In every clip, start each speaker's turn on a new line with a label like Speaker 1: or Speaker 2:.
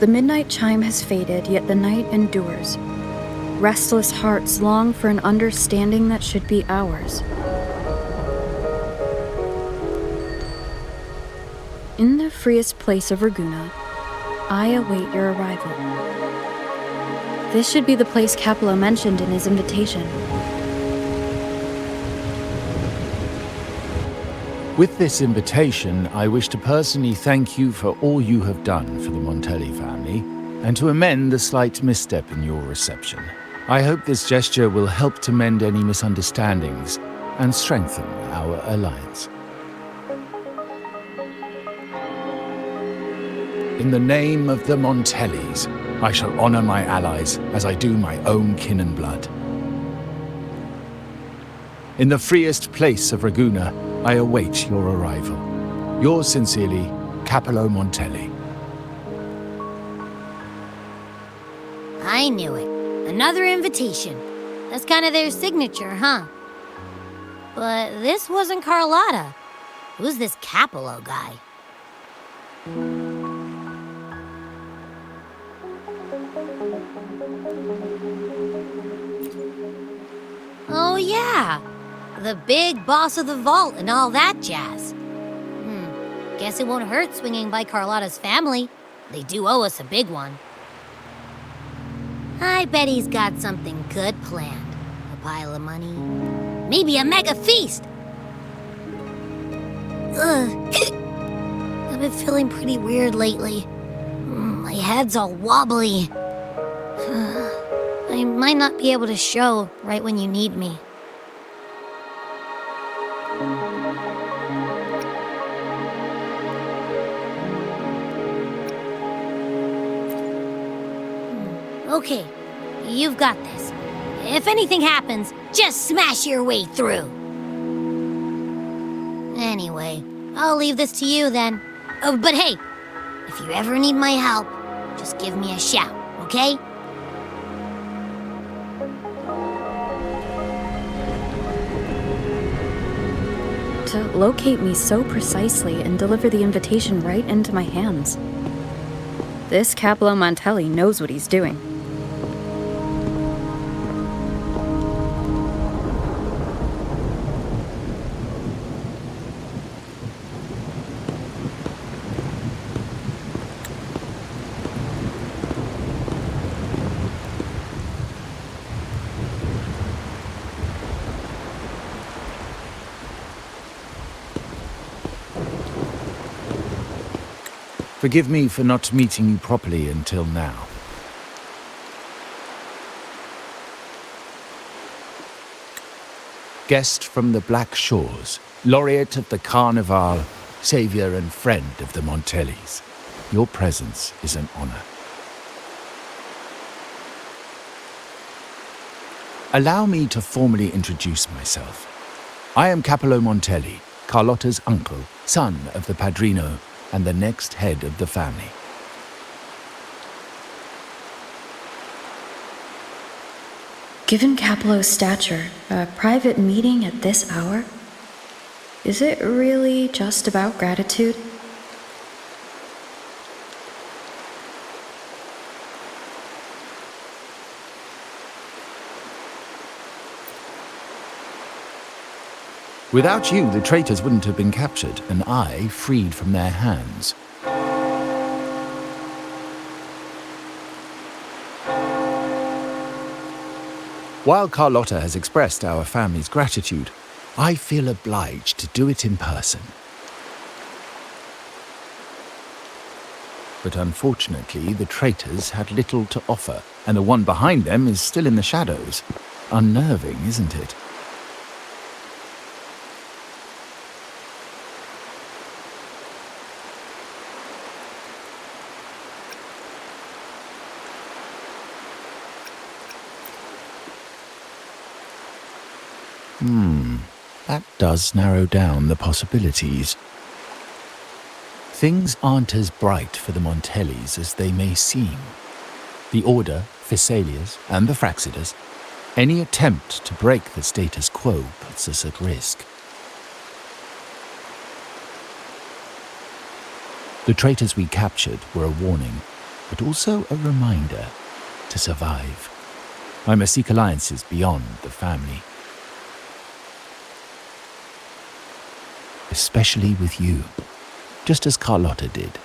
Speaker 1: The midnight chime has faded, yet the night endures. Restless hearts long for an understanding that should be ours. In the freest place of Ragunna, I await your arrival. This should be the place Capello mentioned in his invitation.
Speaker 2: With this invitation, I wish to personally thank you for all you have done for the Montelli family, and to amend the slight misstep in your reception. I hope this gesture will help to mend any misunderstandings and strengthen our alliance. In the name of the Montellis, I shall honor my allies as I do my own kin and blood. In the freest place of Ragunna, I await your arrival. Yours sincerely, Capello Montelli.
Speaker 3: I knew it. Another invitation. That's kind of their signature, huh? But this wasn't Carlotta. Who's this Capello guy? Oh yeah! The big boss of the vault and all that jazz. Guess it won't hurt swinging by Carlotta's family. They do owe us a big one. I bet he's got something good planned. A pile of money. Maybe a mega feast! Ugh. I've been feeling pretty weird lately. My head's all wobbly. I might not be able to show right when you need me. Okay, you've got this. If anything happens, just smash your way through. Anyway, I'll leave this to you then. Oh, but hey, if you ever need my help, just give me a shout, okay?
Speaker 1: To locate me so precisely and deliver the invitation right into my hands. This Capello Montelli knows what he's doing.
Speaker 2: Forgive me for not meeting you properly until now. Guest from the Black Shores, laureate of the Carnival, savior and friend of the Montellis. Your presence is an honor. Allow me to formally introduce myself. I am Capello Montelli, Carlotta's uncle, son of the Padrino, and the next head of the family.
Speaker 1: Given Capello's stature, a private meeting at this hour? Is it really just about gratitude?
Speaker 2: Without you, the traitors wouldn't have been captured, and I freed from their hands. While Carlotta has expressed our family's gratitude, I feel obliged to do it in person. But unfortunately, the traitors had little to offer, and the one behind them is still in the shadows. unnerving, isn't it? That does narrow down the possibilities. Things aren't as bright for the Montellis as they may seem. The Order, Physaelias, and the Fraxidas, any attempt to break the status quo puts us at risk. The traitors we captured were a warning, but also a reminder to survive. I must seek alliances beyond the family. Especially with you, just as Carlotta did.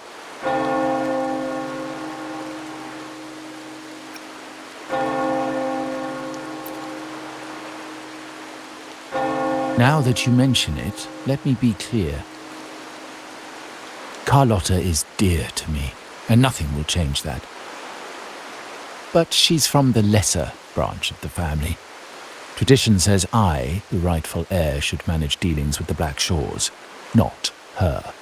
Speaker 2: Now that you mention it, let me be clear. Carlotta is dear to me, and nothing will change that. But she's from the lesser branch of the family. Tradition says I, the rightful heir, should manage dealings with the Black Shores, not her.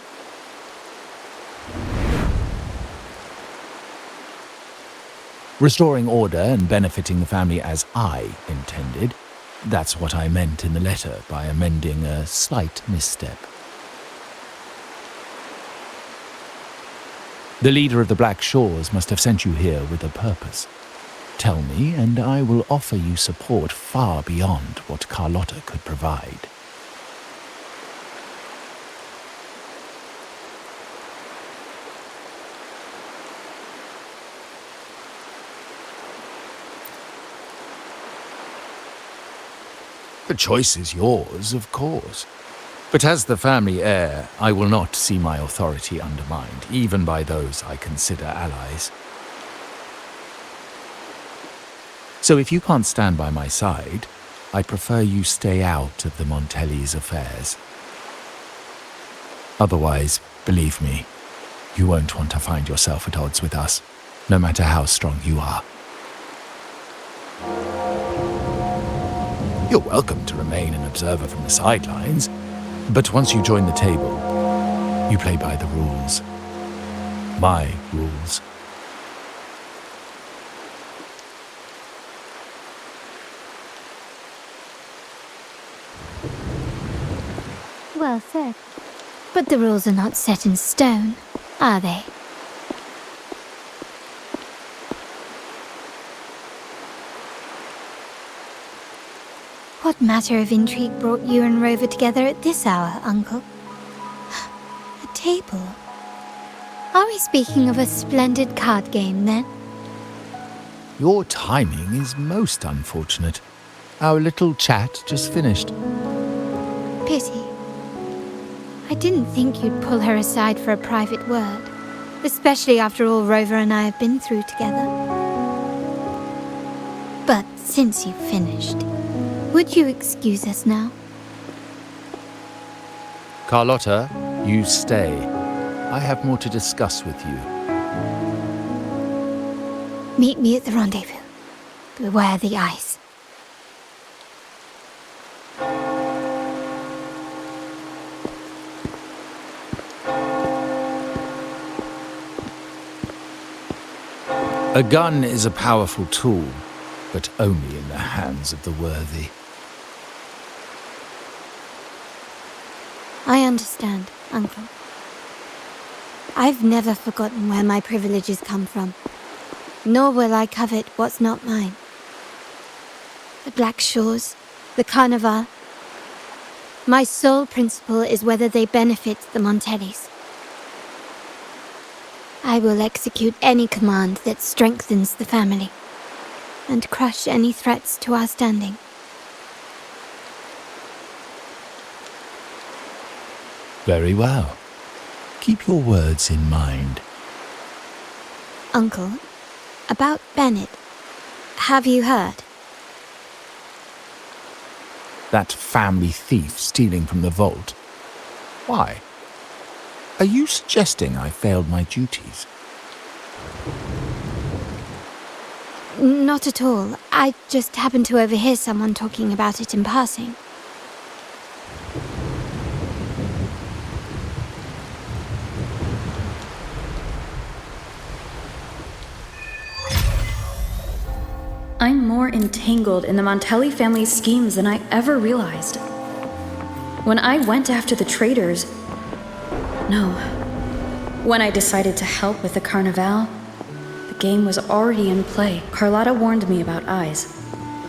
Speaker 2: Restoring order and benefiting the family as I intended, that's what I meant in the letter by amending a slight misstep. The leader of the Black Shores must have sent you here with a purpose. Tell me, and I will offer you support far beyond what Carlotta could provide. The choice is yours, of course. But as the family heir, I will not see my authority undermined, even by those I consider allies. So if you can't stand by my side, I prefer you stay out of the Montellis' affairs. Otherwise, believe me, you won't want to find yourself at odds with us, no matter how strong you are. You're welcome to remain an observer from the sidelines, but once you join the table, you play by the rules. My rules.
Speaker 4: Well said. But the rules are not set in stone, are they? What matter of intrigue brought you and Rover together at this hour, Uncle? A table? Are we speaking of a splendid card game, then?
Speaker 2: Your timing is most unfortunate. Our little chat just finished.
Speaker 4: Pity. I didn't think you'd pull her aside for a private word, especially after all Rover and I have been through together. But since you've finished, would you excuse us now?
Speaker 2: Carlotta, you stay. I have more to discuss with you.
Speaker 4: Meet me at the rendezvous. Beware the ice.
Speaker 2: A gun is a powerful tool, but only in the hands of the worthy.
Speaker 4: I understand, Uncle. I've never forgotten where my privileges come from, nor will I covet what's not mine. The Black Shores, the Carnival. My sole principle is whether they benefit the Montellis. I will execute any command that strengthens the family, and crush any threats to our standing.
Speaker 2: Very well. Keep your words in mind.
Speaker 4: Uncle, about Bennett, have you heard?
Speaker 2: That family thief stealing from the vault. Why? Are you suggesting I failed my duties?
Speaker 4: Not at all. I just happened to overhear someone talking about it in passing.
Speaker 1: I'm more entangled in the Montelli family's schemes than I ever realized. When I went after the traitors... No. When I decided to help with the Carnival, the game was already in play. Carlotta warned me about eyes,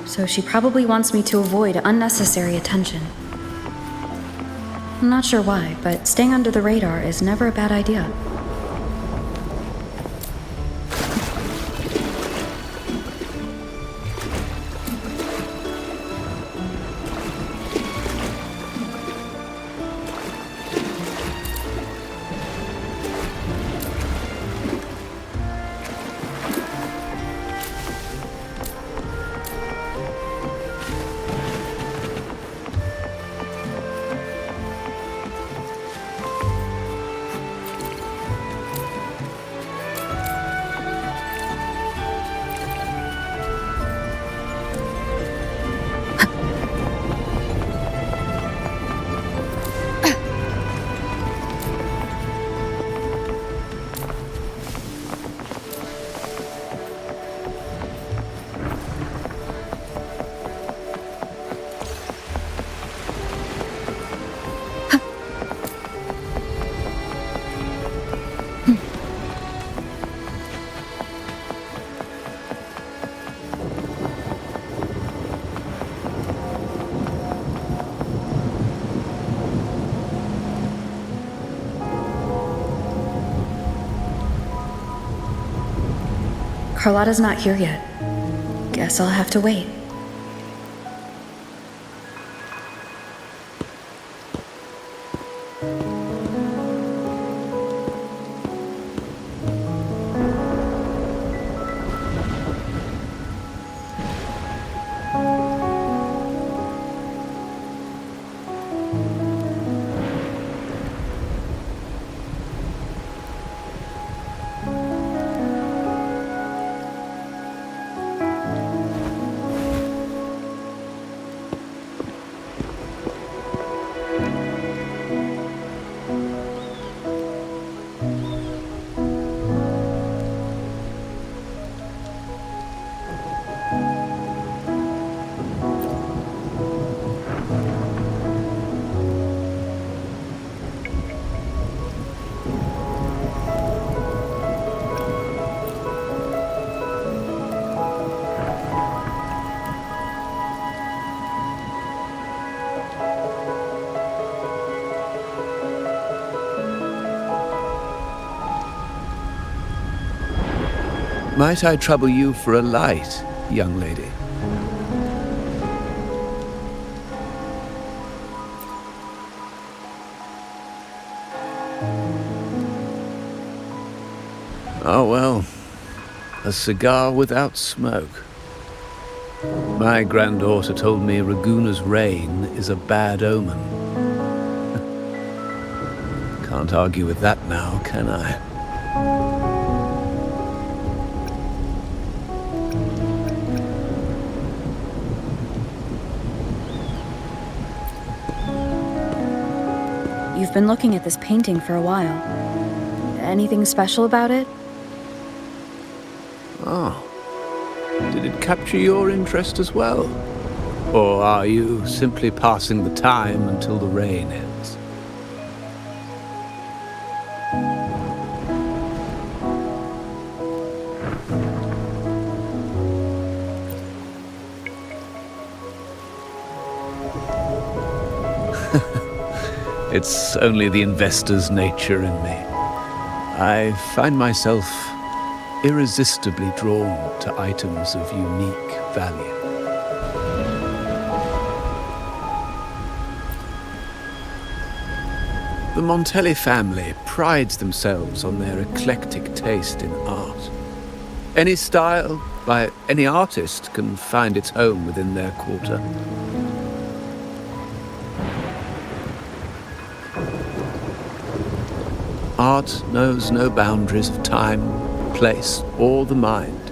Speaker 1: so she probably wants me to avoid unnecessary attention. I'm not sure why, but staying under the radar is never a bad idea. Carlotta's not here yet. Guess I'll have to wait.
Speaker 5: Might I trouble you for a light, young lady? Oh well, a cigar without smoke. My granddaughter told me Raguna's rain is a bad omen. Can't argue with that now, can I?
Speaker 1: You've been looking at this painting for a while. Anything special about it?
Speaker 5: Oh. Did it capture your interest as well? Or are you simply passing the time until the rain ends? It's only the investor's nature in me. I find myself irresistibly drawn to items of unique value. The Montelli family prides themselves on their eclectic taste in art. Any style, by any artist, can find its home within their quarter. Art knows no boundaries of time, place, or the mind.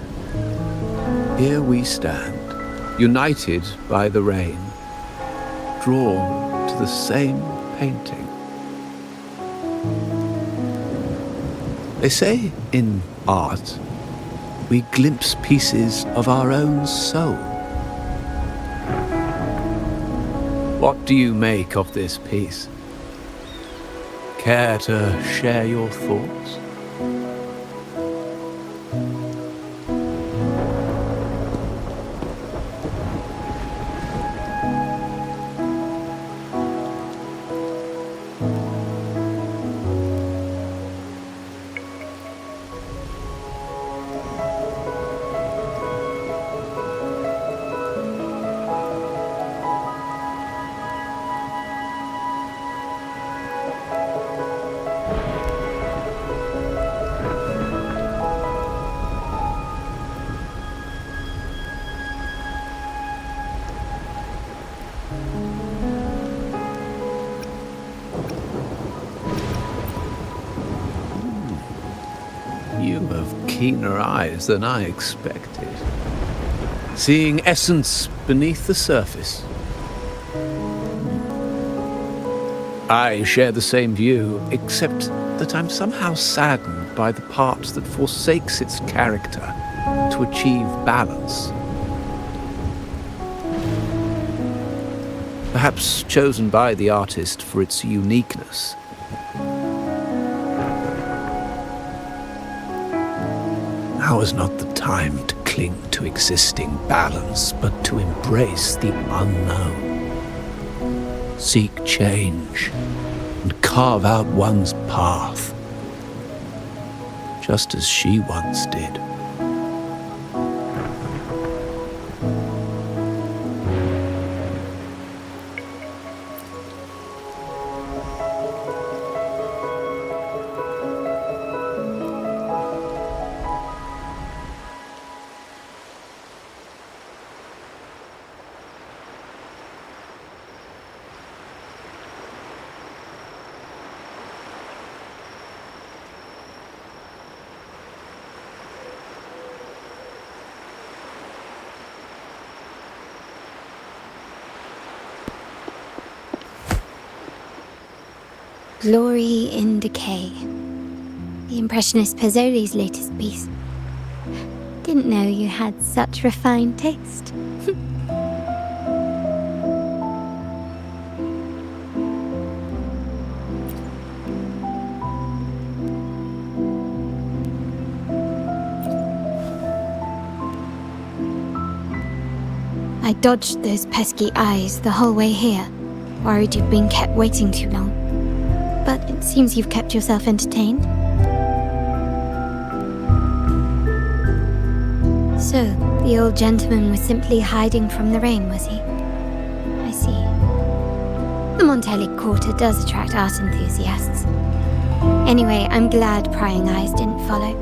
Speaker 5: Here we stand, united by the rain, drawn to the same painting. They say in art, we glimpse pieces of our own soul. What do you make of this piece? Care to share your thoughts? You have keener eyes than I expected. Seeing essence beneath the surface. I share the same view, except that I'm somehow saddened by the part that forsakes its character to achieve balance. Perhaps chosen by the artist for its uniqueness. Now is not the time to cling to existing balance, but to embrace the unknown. Seek change and carve out one's path, just as she once did.
Speaker 4: Glory in Decay. The Impressionist Pazzoli's latest piece. Didn't know you had such refined taste. I dodged those pesky eyes the whole way here, worried you'd been kept waiting too long. But it seems you've kept yourself entertained. So, the old gentleman was simply hiding from the rain, was he? I see. The Montelli Quarter does attract art enthusiasts. Anyway, I'm glad prying eyes didn't follow.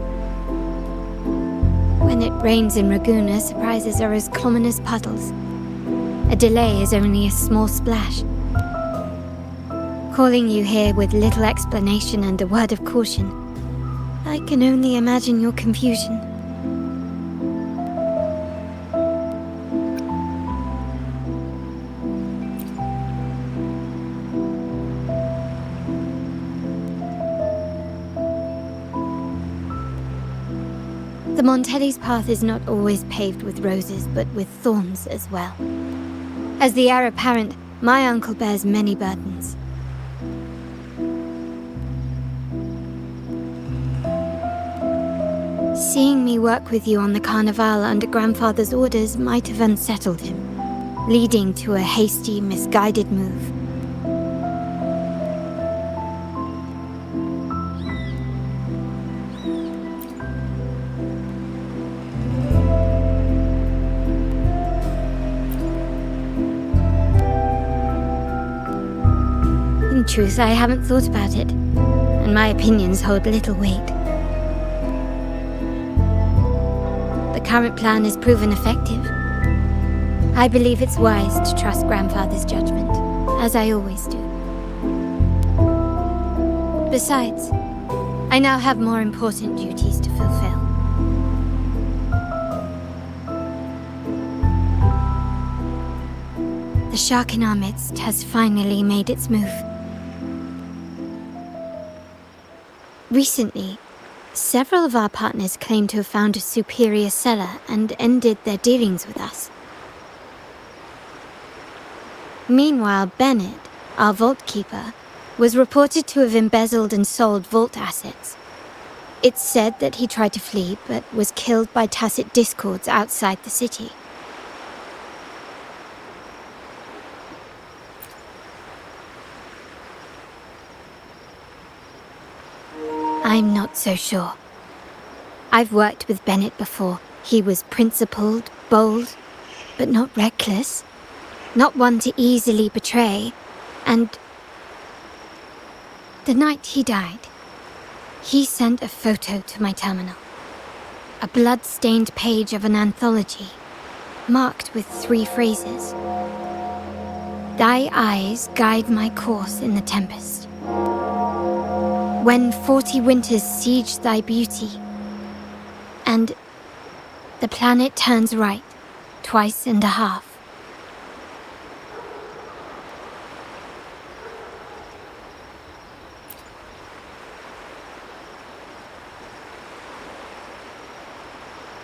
Speaker 4: When it rains in Ragusa, surprises are as common as puddles. A delay is only a small splash. Calling you here with little explanation and a word of caution, I can only imagine your confusion. The Montelli's path is not always paved with roses, but with thorns as well. As the heir apparent, my uncle bears many burdens. Seeing me work with you on the Carnival under grandfather's orders might have unsettled him, leading to a hasty, misguided move. In truth, I haven't thought about it, and my opinions hold little weight. The current plan has proven effective. I believe it's wise to trust grandfather's judgment, as I always do. Besides, I now have more important duties to fulfill. The shark in our midst has finally made its move. Recently, several of our partners claimed to have found a superior seller and ended their dealings with us. Meanwhile, Bennett, our vault keeper, was reported to have embezzled and sold vault assets. It's said that he tried to flee, but was killed by tacit discords outside the city. I'm not so sure. I've worked with Bennett before. He was principled, bold, but not reckless. Not one to easily betray. And the night he died, he sent a photo to my terminal. A blood-stained page of an anthology, marked with 3 phrases. Thy eyes guide my course in the tempest. When 40 winters siege thy beauty, and the planet turns right, twice and a half.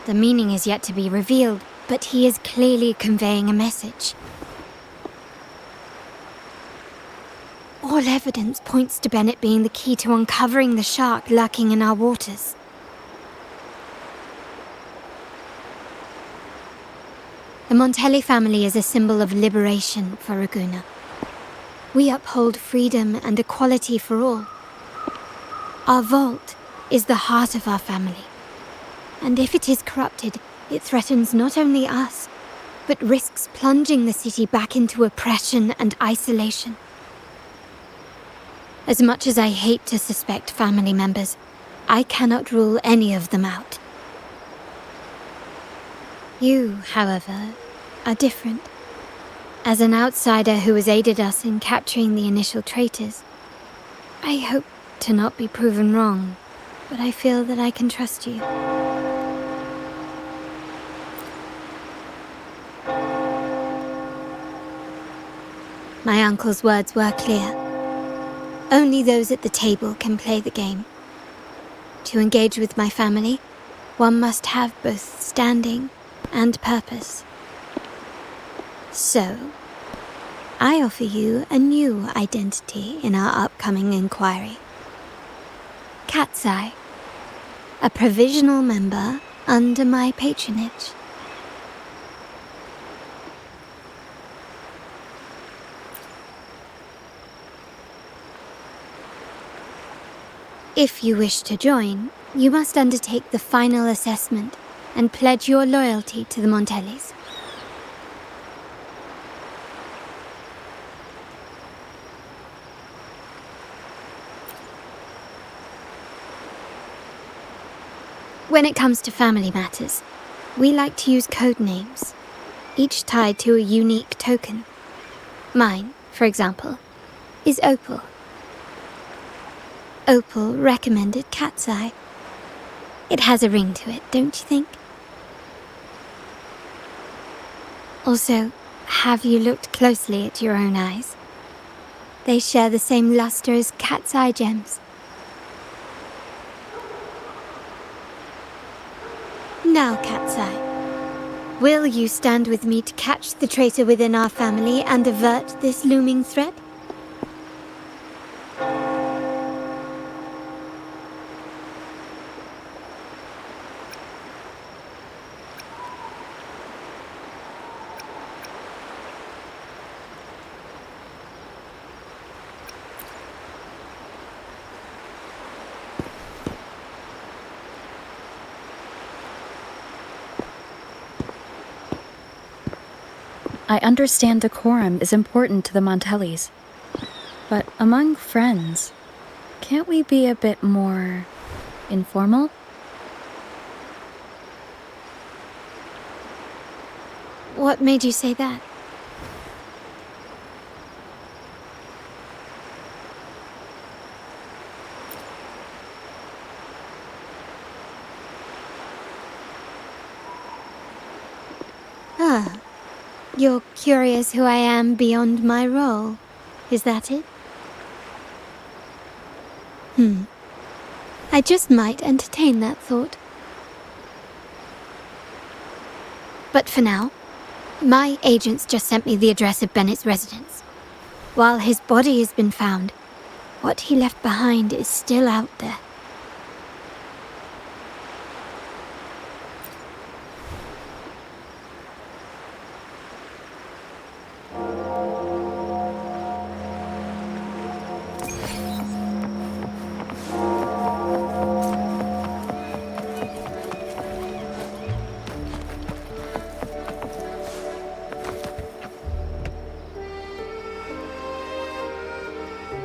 Speaker 4: The meaning is yet to be revealed, but he is clearly conveying a message. All evidence points to Bennett being the key to uncovering the shark lurking in our waters. The Montelli family is a symbol of liberation for Raguna. We uphold freedom and equality for all. Our vault is the heart of our family. And if it is corrupted, it threatens not only us, but risks plunging the city back into oppression and isolation. As much as I hate to suspect family members, I cannot rule any of them out. You, however, are different. As an outsider who has aided us in capturing the initial traitors, I hope to not be proven wrong, but I feel that I can trust you. My uncle's words were clear. Only those at the table can play the game. To engage with my family, one must have both standing and purpose. So, I offer you a new identity in our upcoming inquiry. Cat's Eye, a provisional member under my patronage. If you wish to join, you must undertake the final assessment and pledge your loyalty to the Montellis. When it comes to family matters, we like to use code names, each tied to a unique token. Mine, for example, is Opal. Opal recommended Cat's Eye. It has a ring to it, don't you think? Also, have you looked closely at your own eyes? They share the same luster as Cat's Eye gems. Now, Cat's Eye, will you stand with me to catch the traitor within our family and avert this looming threat?
Speaker 1: I understand decorum is important to the Montellis, but among friends, can't we be a bit more informal?
Speaker 4: What made you say that? You're curious who I am beyond my role, is that it? I just might entertain that thought. But for now, my agents just sent me the address of Bennett's residence. While his body has been found, what he left behind is still out there.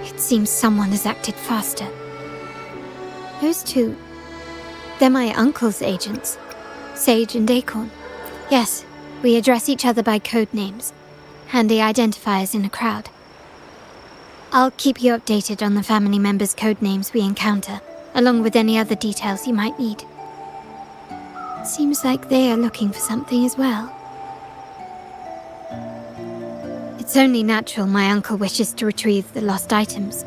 Speaker 4: It seems someone has acted faster. Those two, they're my uncle's agents, Sage and Acorn. Yes, we address each other by code names, handy identifiers in a crowd. I'll keep you updated on the family members' code names we encounter, along with any other details you might need. Seems like they are looking for something as well. It's only natural my uncle wishes to retrieve the lost items,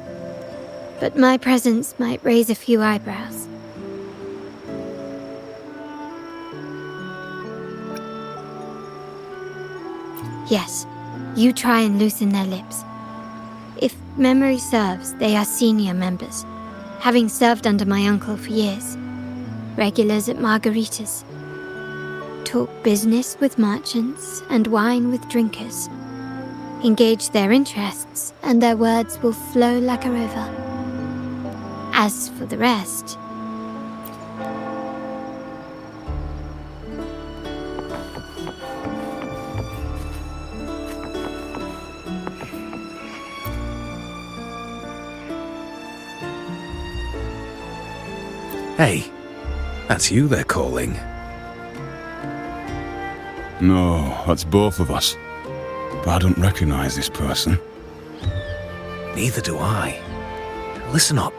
Speaker 4: but my presence might raise a few eyebrows. Yes, you try and loosen their lips. If memory serves, they are senior members, having served under my uncle for years. Regulars at margaritas. Talk business with merchants and wine with drinkers. Engage their interests, and their words will flow like a river. As for the rest...
Speaker 5: Hey, that's you they're calling.
Speaker 6: No, that's both of us. But I don't recognize this person.
Speaker 5: Neither do I. Listen up.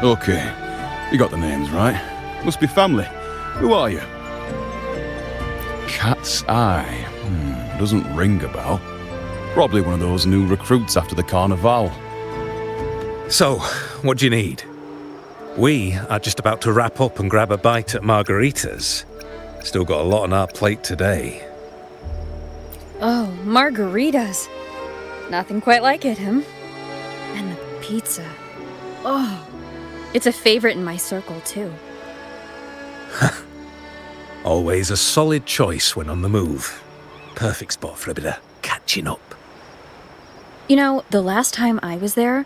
Speaker 6: Okay, you got the names right. Must be family. Who are you? Cat's Eye. Doesn't ring a bell. Probably one of those new recruits after the Carnival.
Speaker 5: So, what do you need? We are just about to wrap up and grab a bite at margaritas. Still got a lot on our plate today.
Speaker 1: Oh, margaritas. Nothing quite like it, And the pizza. Oh, it's a favorite in my circle, too.
Speaker 5: Always a solid choice when on the move. Perfect spot for a bit of catching up.
Speaker 1: You know, the last time I was there,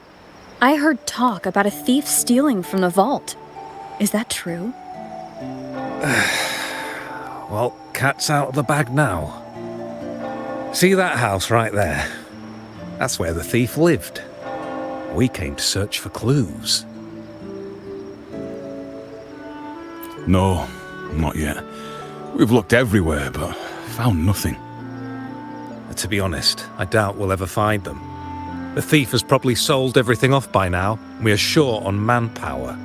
Speaker 1: I heard talk about a thief stealing from the vault. Is that true?
Speaker 5: Well, cat's out of the bag now. See that house right there? That's where the thief lived. We came to search for clues.
Speaker 6: No, not yet. We've looked everywhere, but found nothing.
Speaker 5: To be honest, I doubt we'll ever find them. The thief has probably sold everything off by now, and we are short on manpower.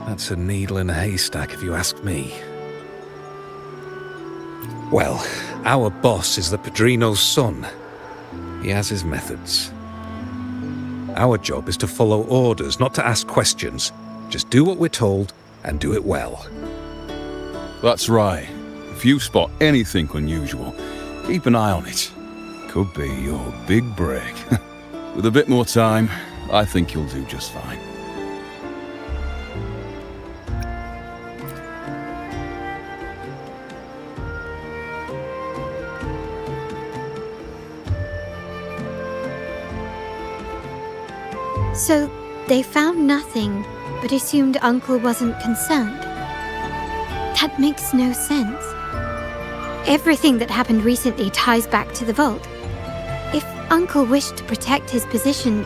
Speaker 5: That's a needle in a haystack, if you ask me. Well, our boss is the Padrino's son. He has his methods. Our job is to follow orders, not to ask questions. Just do what we're told, and do it well.
Speaker 6: That's right. If you spot anything unusual, keep an eye on it. Could be your big break. With a bit more time, I think you'll do just fine.
Speaker 4: So, they found nothing, but assumed Uncle wasn't concerned. That makes no sense. Everything that happened recently ties back to the vault. If Uncle wished to protect his position,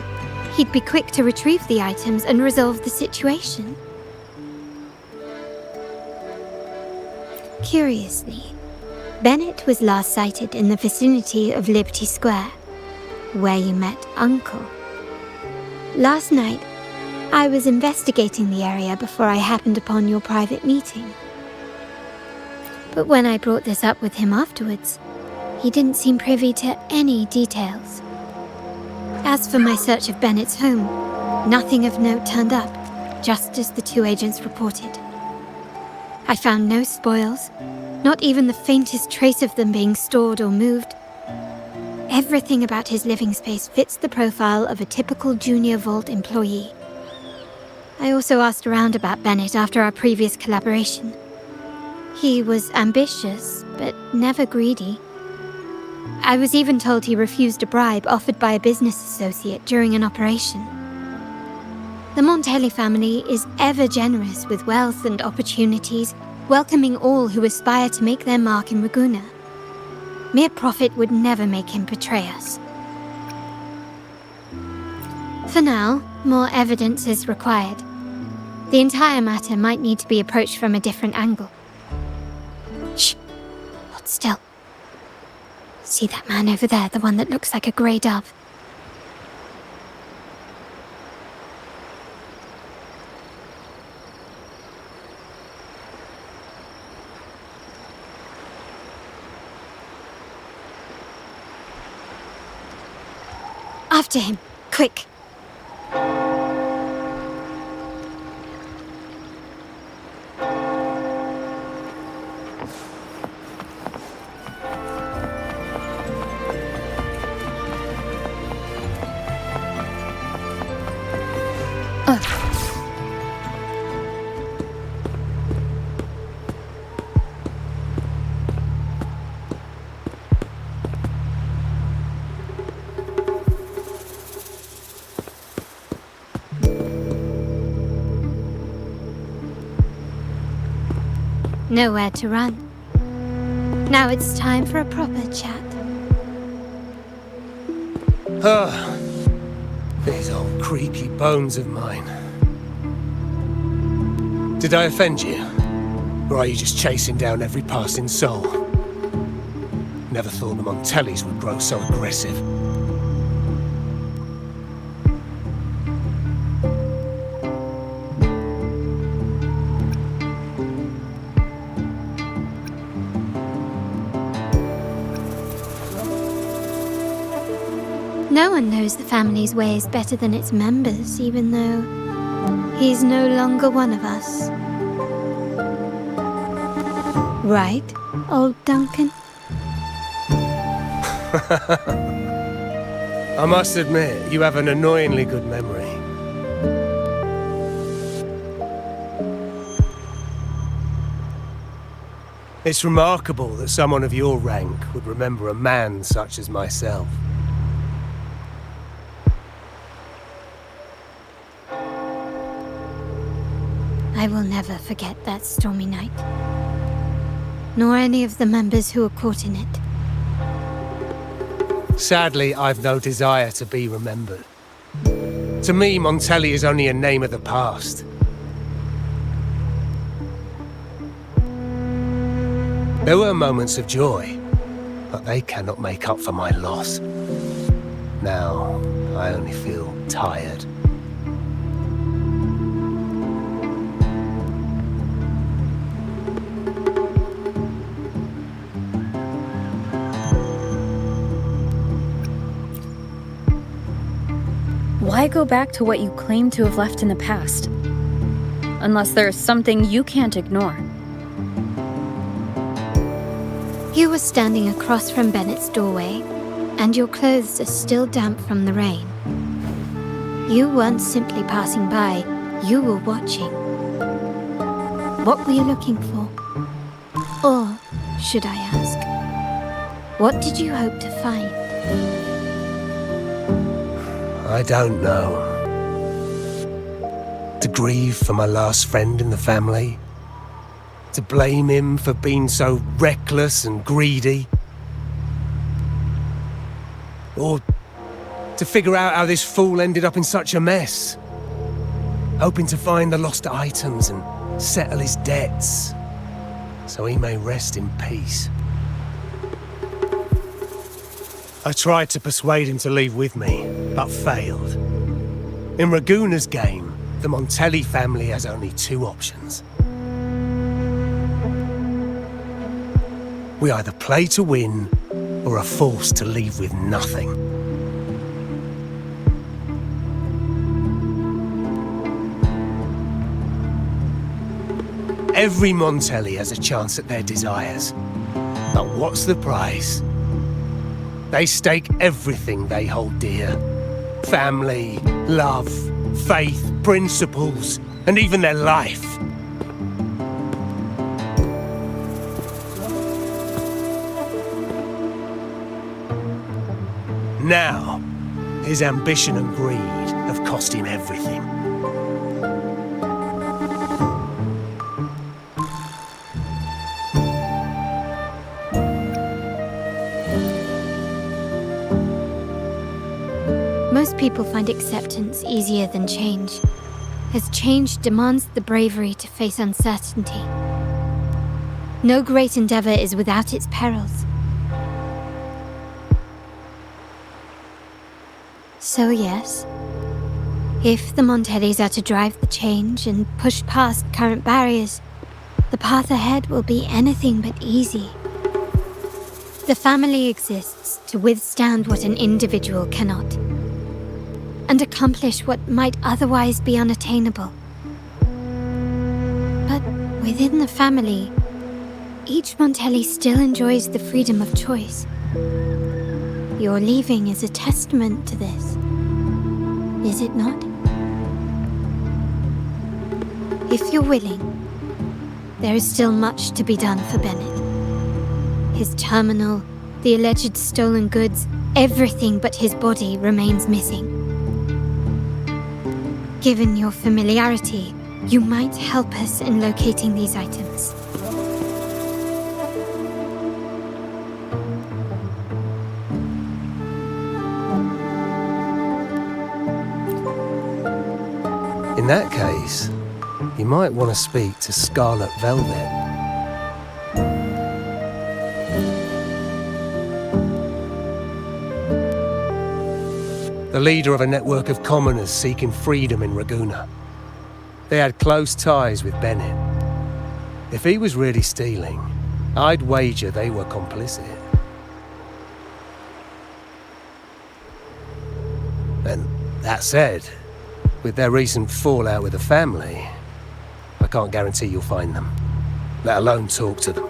Speaker 4: he'd be quick to retrieve the items and resolve the situation. Curiously, Bennett was last sighted in the vicinity of Liberty Square, where you met Uncle. Last night, I was investigating the area before I happened upon your private meeting. But when I brought this up with him afterwards, he didn't seem privy to any details. As for my search of Bennett's home, nothing of note turned up, just as the two agents reported. I found no spoils, not even the faintest trace of them being stored or moved. Everything about his living space fits the profile of a typical junior vault employee. I also asked around about Bennett after our previous collaboration. He was ambitious, but never greedy. I was even told he refused a bribe offered by a business associate during an operation. The Montelli family is ever generous with wealth and opportunities, welcoming all who aspire to make their mark in Ragusa. Mere profit would never make him betray us. For now, more evidence is required. The entire matter might need to be approached from a different angle. Shh! Hold still. See that man over there, the one that looks like a grey dove? After him, quick! Nowhere to run. Now it's time for a proper chat.
Speaker 5: These old creaky bones of mine. Did I offend you? Or are you just chasing down every passing soul? Never thought the Montellis would grow so aggressive.
Speaker 4: No one knows the family's ways better than its members, even though he's no longer one of us. Right, old Duncan?
Speaker 5: I must admit, you have an annoyingly good memory. It's remarkable that someone of your rank would remember a man such as myself.
Speaker 4: I will never forget that stormy night. Nor any of the members who were caught in it.
Speaker 5: Sadly, I've no desire to be remembered. To me, Montelli is only a name of the past. There were moments of joy, but they cannot make up for my loss. Now, I only feel tired.
Speaker 1: Why go back to what you claim to have left in the past? Unless there is something you can't ignore.
Speaker 4: You were standing across from Bennett's doorway, and your clothes are still damp from the rain. You weren't simply passing by, you were watching. What were you looking for? Or, should I ask, what did you hope to find?
Speaker 5: I don't know. To grieve for my last friend in the family? To blame him for being so reckless and greedy? Or to figure out how this fool ended up in such a mess? Hoping to find the lost items and settle his debts, so he may rest in peace. I tried to persuade him to leave with me, but failed. In Ragusa's game, the Montelli family has only two options.
Speaker 7: We either play to win, or are forced to leave with nothing. Every Montelli has a chance at their desires. But what's the prize? They stake everything they hold dear. Family, love, faith, principles, and even their life. Now, his ambition and greed have cost him everything.
Speaker 4: Most people find acceptance easier than change, as change demands the bravery to face uncertainty. No great endeavor is without its perils. So yes, if the Montellis are to drive the change and push past current barriers, the path ahead will be anything but easy. The family exists to withstand what an individual cannot, and accomplish what might otherwise be unattainable. But within the family, each Montelli still enjoys the freedom of choice. Your leaving is a testament to this, is it not? If you're willing, there is still much to be done for Bennett. His terminal, the alleged stolen goods, everything but his body remains missing. Given your familiarity, you might help us in locating these items.
Speaker 7: In that case, you might want to speak to Scarlet Velvet. The leader of a network of commoners seeking freedom in Ragusa. They had close ties with Bennett. If he was really stealing, I'd wager they were complicit. And that said, with their recent fallout with the family, I can't guarantee you'll find them, let alone talk to them.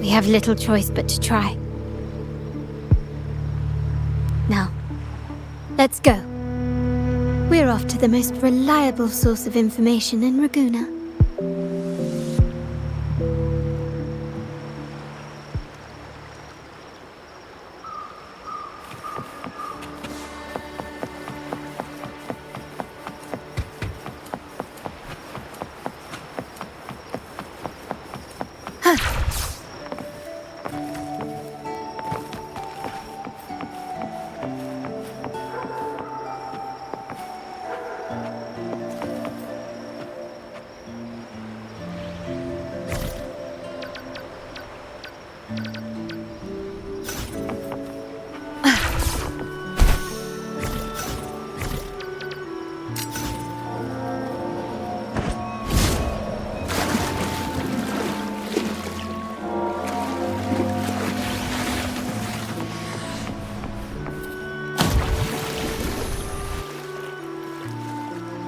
Speaker 4: We have little choice but to try. Now, let's go. We're off to the most reliable source of information in Ragusa.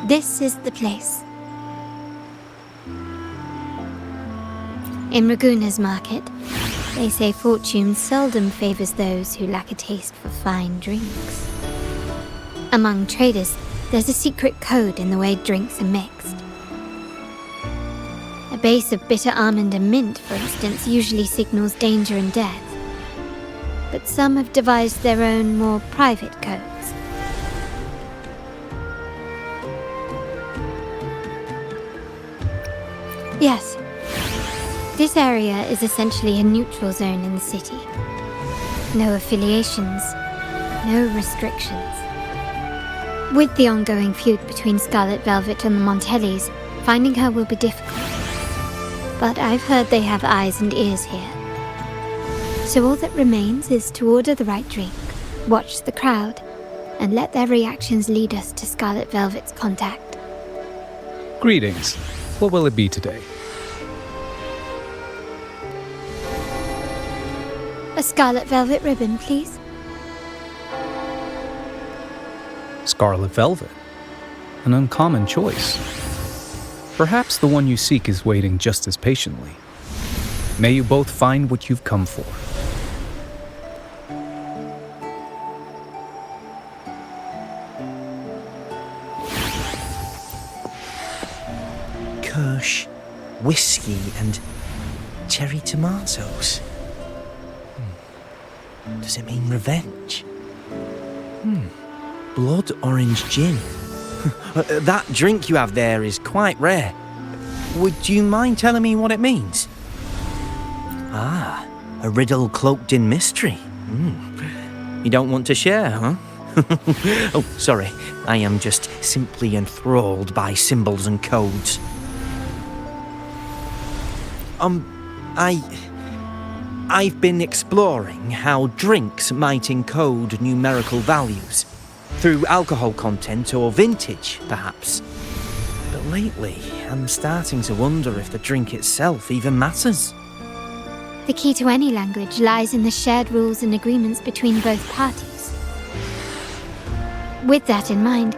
Speaker 4: This is the place. In Ragusa's market, they say fortune seldom favors those who lack a taste for fine drinks. Among traders, there's a secret code in the way drinks are mixed. A base of bitter almond and mint, for instance, usually signals danger and death. But some have devised their own, more private codes. Yes. This area is essentially a neutral zone in the city. No affiliations, no restrictions. With the ongoing feud between Scarlet Velvet and the Montellis, finding her will be difficult. But I've heard they have eyes and ears here. So all that remains is to order the right drink, watch the crowd, and let their reactions lead us to Scarlet Velvet's contact.
Speaker 8: Greetings. What will it be today?
Speaker 4: A scarlet velvet ribbon, please.
Speaker 8: Scarlet velvet. An uncommon choice. Perhaps the one you seek is waiting just as patiently. May you both find what you've come for.
Speaker 9: Kirsch, whiskey, and cherry tomatoes. Does it mean revenge? Blood orange gin. That drink you have there is quite rare. Would you mind telling me what it means? Ah, a riddle cloaked in mystery. You don't want to share, huh? Oh, sorry. I am just simply enthralled by symbols and codes. I've been exploring how drinks might encode numerical values. Through alcohol content or vintage, perhaps. But lately, I'm starting to wonder if the drink itself even matters.
Speaker 4: The key to any language lies in the shared rules and agreements between both parties. With that in mind,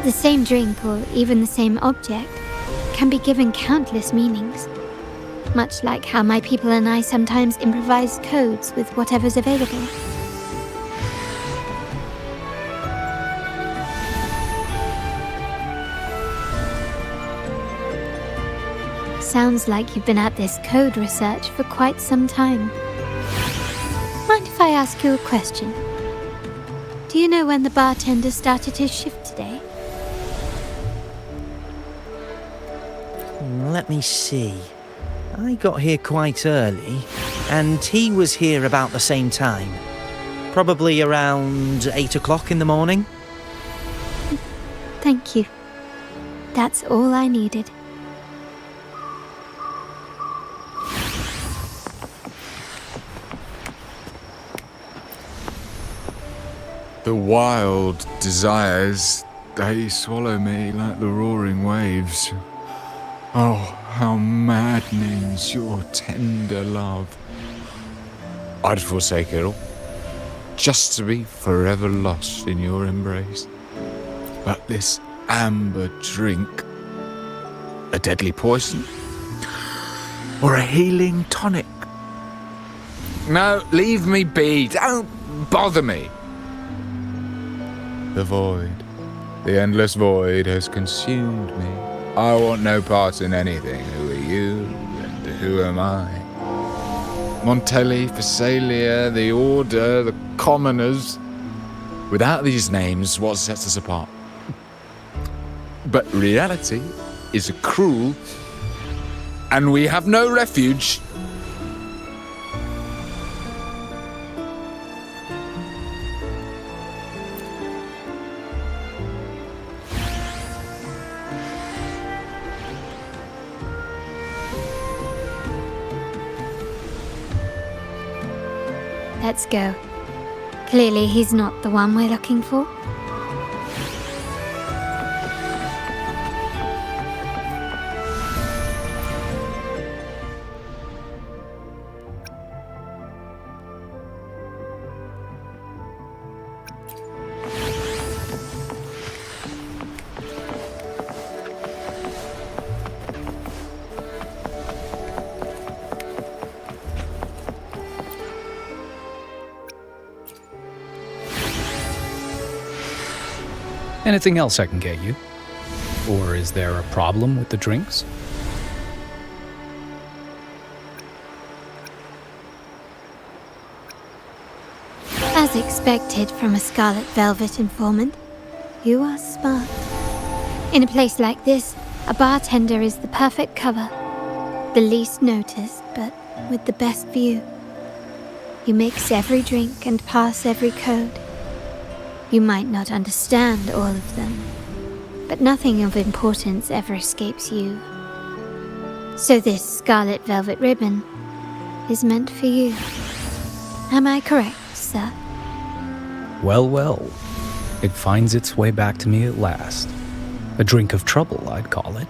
Speaker 4: the same drink or even the same object can be given countless meanings. Much like how my people and I sometimes improvise codes with whatever's available. Sounds like you've been at this code research for quite some time. Mind if I ask you a question? Do you know when the bartender started his shift today?
Speaker 9: Let me see. I got here quite early, and he was here about the same time. Probably around 8 o'clock in the morning.
Speaker 4: Thank you. That's all I needed.
Speaker 2: The wild desires, they swallow me like the roaring waves. Oh, how maddening's your tender love. I'd forsake it all, just to be forever lost in your embrace. But this amber drink, a deadly poison, or a healing tonic? No, leave me be, don't bother me. The void, the endless void has consumed me. I want no part in anything. Who are you and who am I? Montelli, Phasalia, the Order, the Commoners. Without these names, what sets us apart? But reality is cruel, and we have no refuge.
Speaker 4: Let's go. Clearly he's not the one we're looking for.
Speaker 8: Anything else I can get you? Or is there a problem with the drinks?
Speaker 4: As expected from a Scarlet Velvet informant, you are smart. In a place like this, a bartender is the perfect cover. The least noticed, but with the best view. You mix every drink and pass every code. You might not understand all of them, but nothing of importance ever escapes you. So this Scarlet Velvet ribbon is meant for you. Am I correct, sir?
Speaker 8: Well, well. It finds its way back to me at last. A drink of trouble, I'd call it.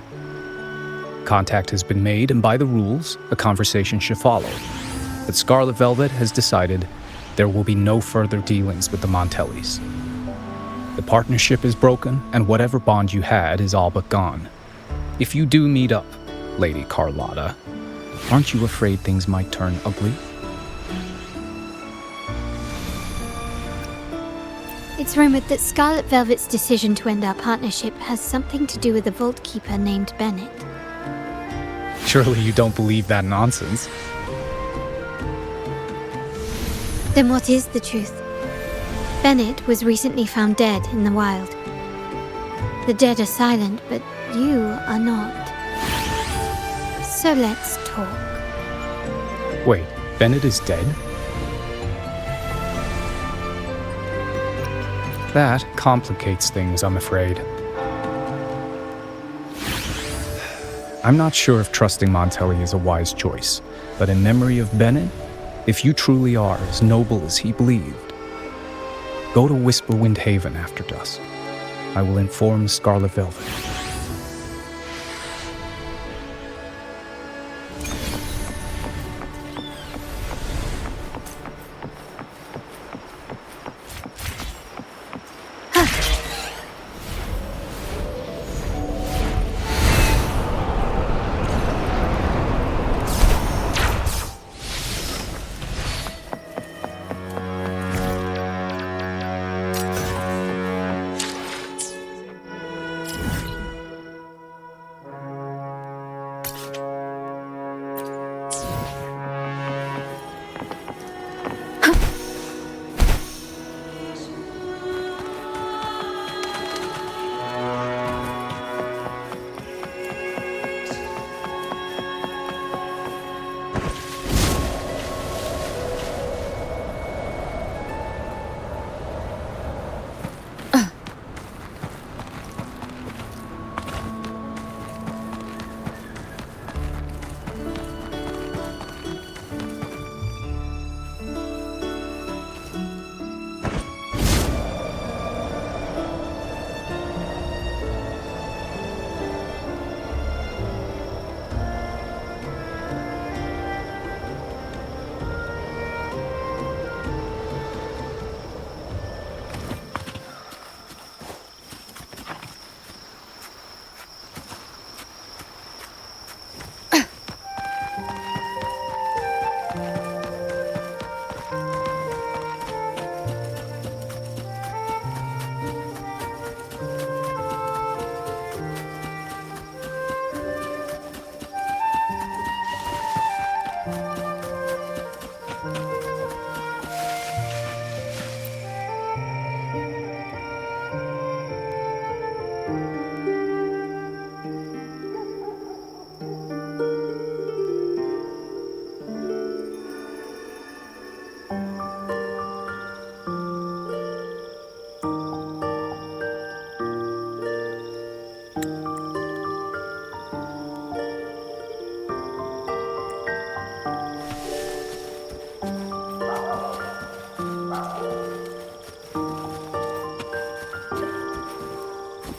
Speaker 8: Contact has been made, and by the rules, a conversation should follow. but Scarlet Velvet has decided there will be no further dealings with the Montellis. The partnership is broken, and whatever bond you had is all but gone. If you do meet up, Lady Carlotta, aren't you afraid things might turn ugly?
Speaker 4: It's rumored that Scarlet Velvet's decision to end our partnership has something to do with a vault keeper named Bennett.
Speaker 8: Surely you don't believe that nonsense.
Speaker 4: Then what is the truth? Bennett was recently found dead in the wild. The dead are silent, but you are not. So let's talk.
Speaker 8: Wait, Bennett is dead? That complicates things, I'm afraid. I'm not sure if trusting Montelli is a wise choice, but in memory of Bennett, if you truly are as noble as he believed, go to Whisperwind Haven after dusk. I will inform Scarlet Velvet.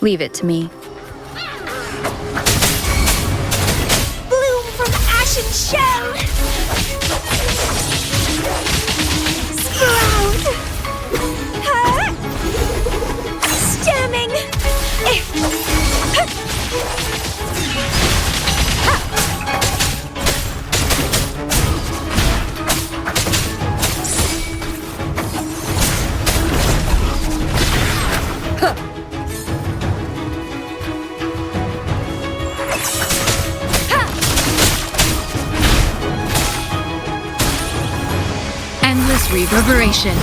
Speaker 1: Leave it to me.
Speaker 10: Bloom from ashen shell! Sprout! Stemming!
Speaker 1: Endless reverberation.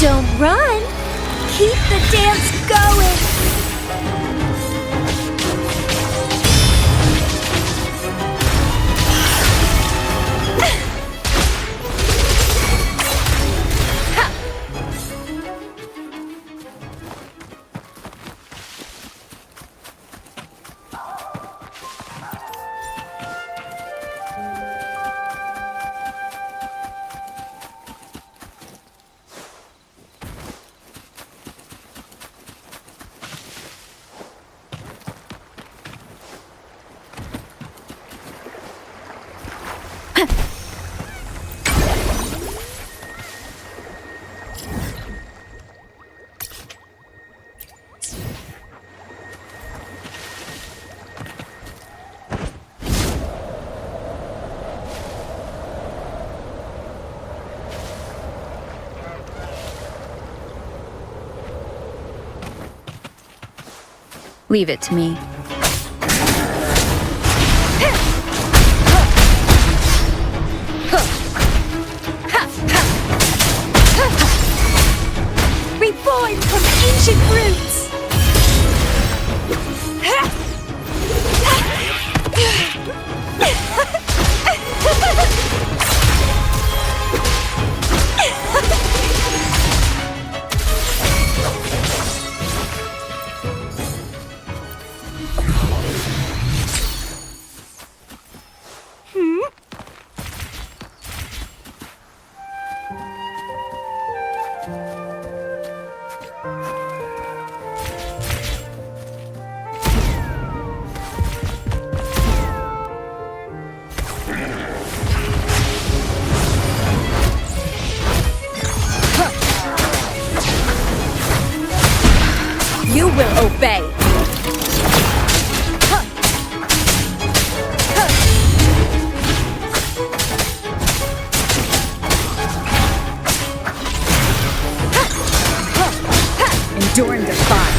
Speaker 10: Don't run! Keep the dance going!
Speaker 1: Leave it to me.
Speaker 10: Reborn from ancient roots! You will obey! Endure and defy!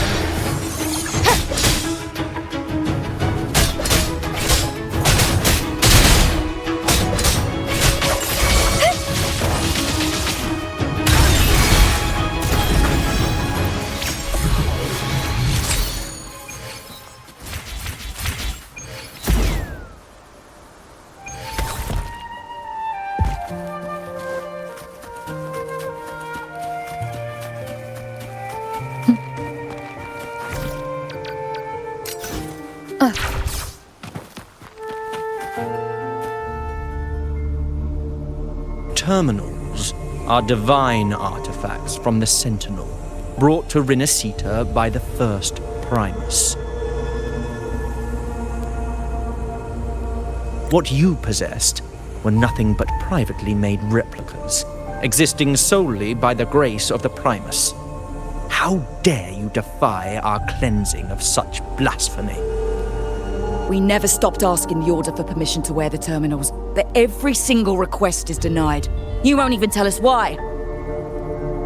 Speaker 9: Terminals are divine artifacts from the Sentinel, brought to Rinascita by the first Primus. What you possessed were nothing but privately made replicas, existing solely by the grace of the Primus. How dare you defy our cleansing of such blasphemy?
Speaker 11: We never stopped asking the Order for permission to wear the terminals, but every single request is denied. You won't even tell us why.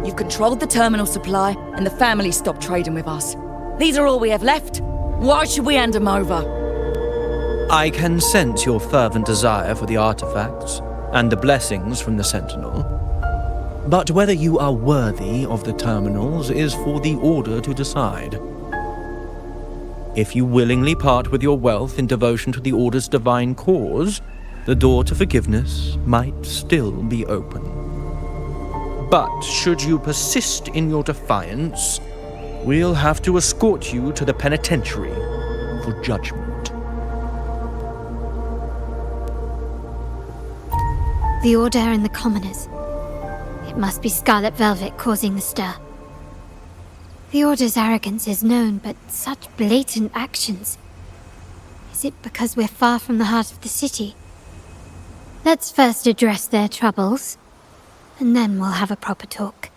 Speaker 11: You've controlled the terminal supply, and the family stopped trading with us. These are all we have left. Why should we hand them over?
Speaker 9: I can sense your fervent desire for the artifacts and the blessings from the Sentinel. But whether you are worthy of the terminals is for the Order to decide. If you willingly part with your wealth in devotion to the Order's divine cause, the door to forgiveness might still be open. But should you persist in your defiance, we'll have to escort you to the penitentiary for judgment.
Speaker 4: The Order and the commoners. It must be Scarlet Velvet causing the stir. The Order's arrogance is known, but such blatant actions. Is it because we're far from the heart of the city? Let's first address their troubles, and then we'll have a proper talk.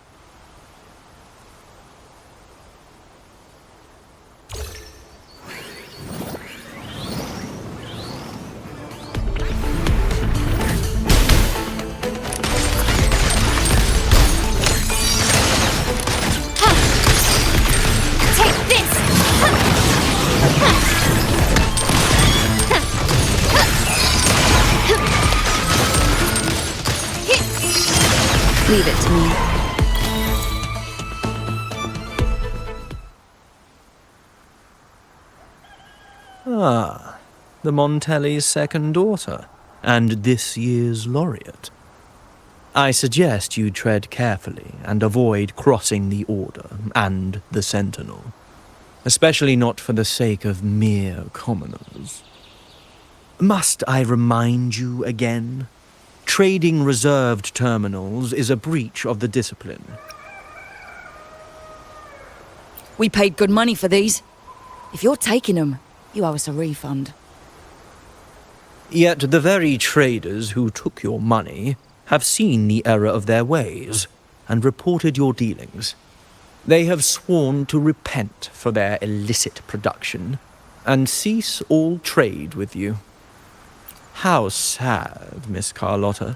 Speaker 1: Leave it to me.
Speaker 9: Ah, the Montelli's second daughter, and this year's laureate. I suggest you tread carefully and avoid crossing the Order and the Sentinel, especially not for the sake of mere commoners. Must I remind you again? Trading reserved terminals is a breach of the discipline.
Speaker 11: We paid good money for these. If you're taking them, you owe us a refund.
Speaker 9: Yet the very traders who took your money have seen the error of their ways and reported your dealings. They have sworn to repent for their illicit production and cease all trade with you. How sad, Miss Carlotta.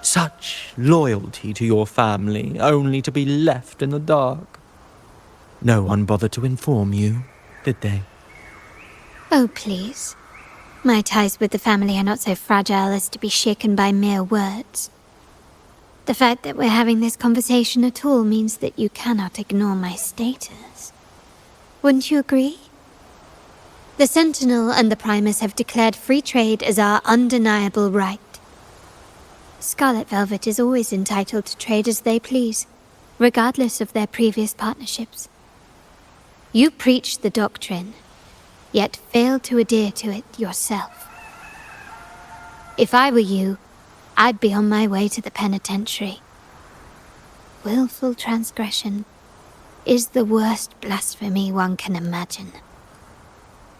Speaker 9: Such loyalty to your family, only to be left in the dark. No one bothered to inform you, did they?
Speaker 4: Oh, please. My ties with the family are not so fragile as to be shaken by mere words. The fact that we're having this conversation at all means that you cannot ignore my status. Wouldn't you agree? The Sentinel and the Primus have declared free trade as our undeniable right. Scarlet Velvet is always entitled to trade as they please, regardless of their previous partnerships. You preach the doctrine, yet fail to adhere to it yourself. If I were you, I'd be on my way to the penitentiary. Willful transgression is the worst blasphemy one can imagine.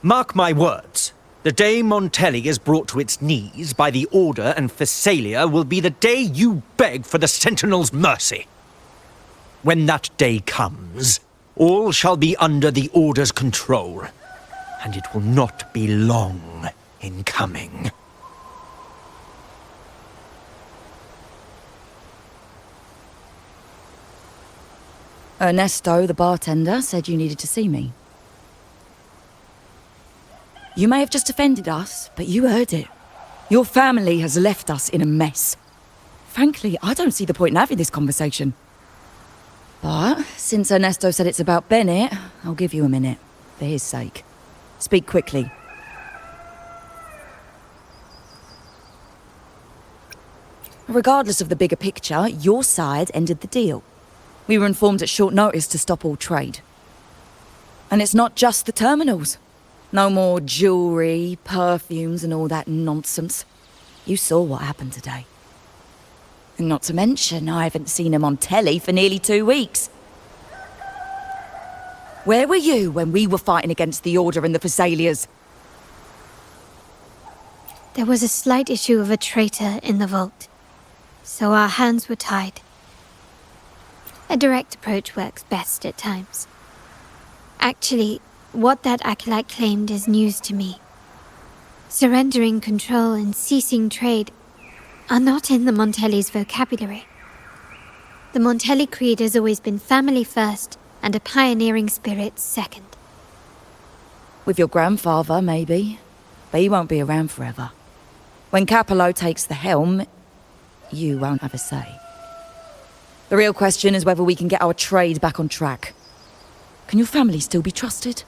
Speaker 9: Mark my words. The day Montelli is brought to its knees by the Order and Phasalia will be the day you beg for the Sentinel's mercy. When that day comes, all shall be under the Order's control, and it will not be long in coming.
Speaker 11: Ernesto, the bartender, said you needed to see me. You may have just offended us, but you heard it. Your family has left us in a mess. Frankly, I don't see the point in having this conversation. But since Ernesto said it's about Bennett, I'll give you a minute, for his sake. Speak quickly. Regardless of the bigger picture, your side ended the deal. We were informed at short notice to stop all trade. And it's not just the terminals. No more jewelry, perfumes and all that nonsense. You saw what happened today. And not to mention, I haven't seen him on telly for nearly 2 weeks. Where were you when we were fighting against the Order and the Phasalias?
Speaker 4: There was a slight issue of a traitor in the vault, so our hands were tied. A direct approach works best at times. Actually, what that acolyte claimed is news to me. Surrendering control and ceasing trade are not in the Montelli's vocabulary. The Montelli creed has always been family first and a pioneering spirit second.
Speaker 11: With your grandfather, maybe. But he won't be around forever. When Capello takes the helm, you won't have a say. The real question is whether we can get our trade back on track. Can your family still be trusted?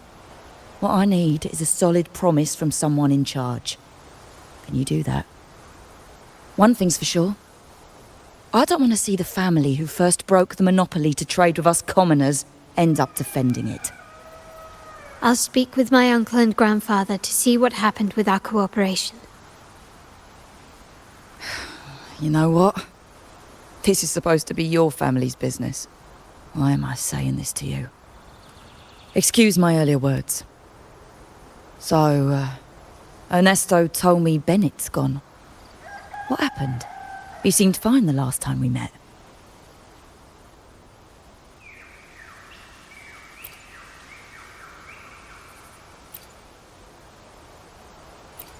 Speaker 11: What I need is a solid promise from someone in charge. Can you do that? One thing's for sure. I don't want to see the family who first broke the monopoly to trade with us commoners end up defending it.
Speaker 4: I'll speak with my uncle and grandfather to see what happened with our cooperation.
Speaker 11: You know what? This is supposed to be your family's business. Why am I saying this to you? Excuse my earlier words. So, Ernesto told me Bennett's gone. What happened? He seemed fine the last time we met.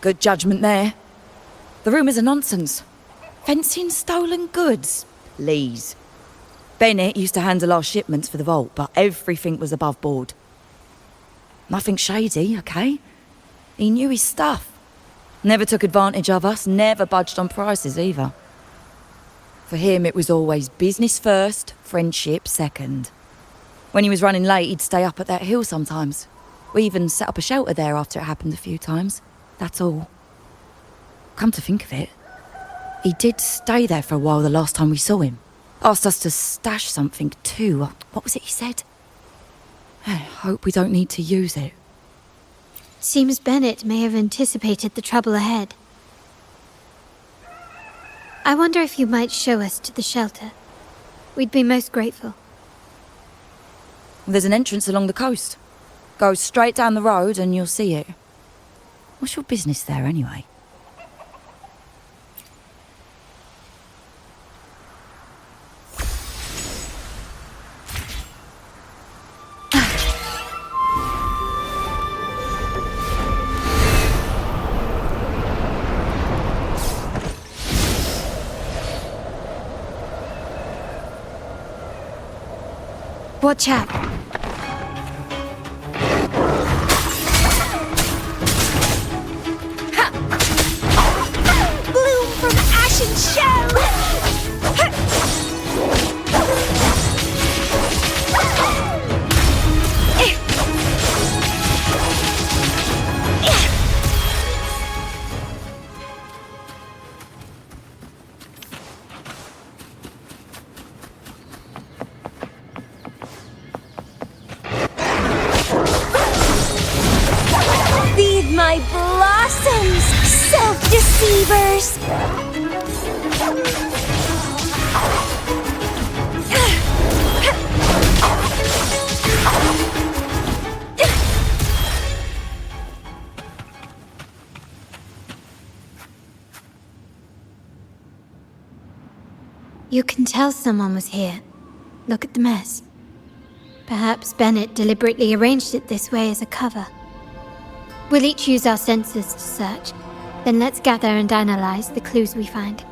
Speaker 11: Good judgment there. The rumours are nonsense. Fencing stolen goods? Please. Bennett used to handle our shipments for the vault, but everything was above board. Nothing shady, okay? He knew his stuff. Never took advantage of us, never budged on prices either. For him, it was always business first, friendship second. When he was running late, he'd stay up at that hill sometimes. We even set up a shelter there after it happened a few times. That's all. Come to think of it, he did stay there for a while the last time we saw him. Asked us to stash something too. What was it he said? I hope we don't need to use it.
Speaker 4: Seems Bennett may have anticipated the trouble ahead. I wonder if you might show us to the shelter. We'd be most grateful.
Speaker 11: There's an entrance along the coast. Go straight down the road and you'll see it. What's your business there anyway?
Speaker 4: Watch out.
Speaker 10: beavers!
Speaker 4: You can tell someone was here. Look at the mess. Perhaps Bennett deliberately arranged it this way as a cover. We'll each use our senses to search. Then let's gather and analyze the clues we find.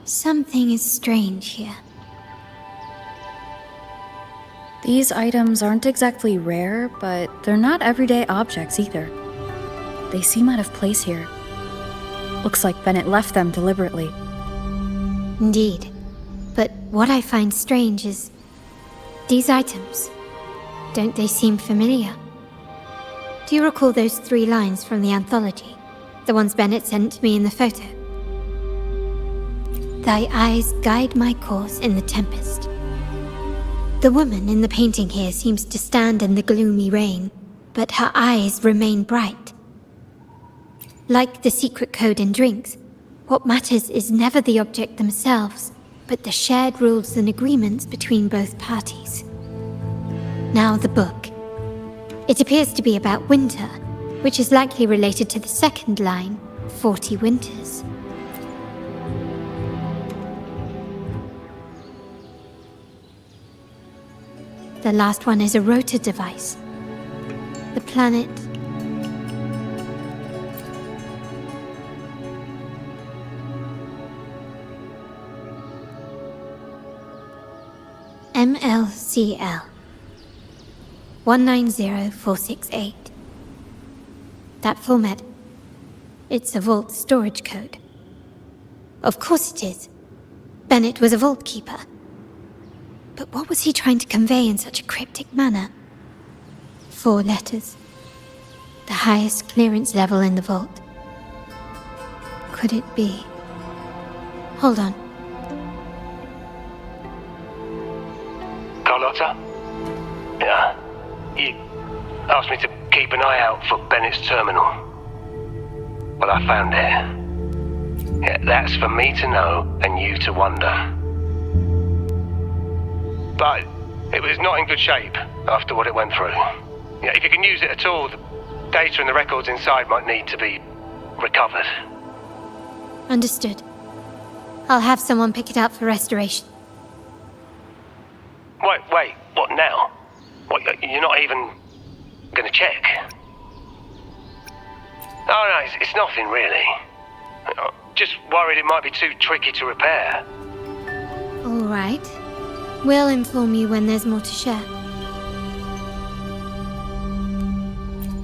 Speaker 4: Something is strange here.
Speaker 1: These items aren't exactly rare, but they're not everyday objects either. They seem out of place here. Looks like Bennett left them deliberately.
Speaker 4: Indeed. But what I find strange is these items. Don't they seem familiar? Do you recall those 3 lines from the anthology? The ones Bennett sent me in the photo? Thy eyes guide my course in the tempest. The woman in the painting here seems to stand in the gloomy rain, but her eyes remain bright. Like the secret code in drinks, what matters is never the object themselves, but the shared rules and agreements between both parties. Now the book. It appears to be about winter, which is likely related to the second line, 40 winters. The last one is a rotor device. The planet... MLCL 190468. That format. It's a vault storage code. Of course it is. Bennett was a vault keeper. But what was he trying to convey in such a cryptic manner? 4 letters. The highest clearance level in the vault. Could it be? Hold on.
Speaker 7: Carlotta? Yeah. You asked me to keep an eye out for Bennett's terminal. Well, I found it. Yeah, that's for me to know and you to wonder. But it was not in good shape after what it went through. Yeah, if you can use it at all, the data and the records inside might need to be recovered.
Speaker 4: Understood. I'll have someone pick it up for restoration.
Speaker 7: Wait, what now? What, you're not even gonna check? Oh no, it's nothing really. Just worried it might be too tricky to repair.
Speaker 4: All right. We'll inform you when there's more to share.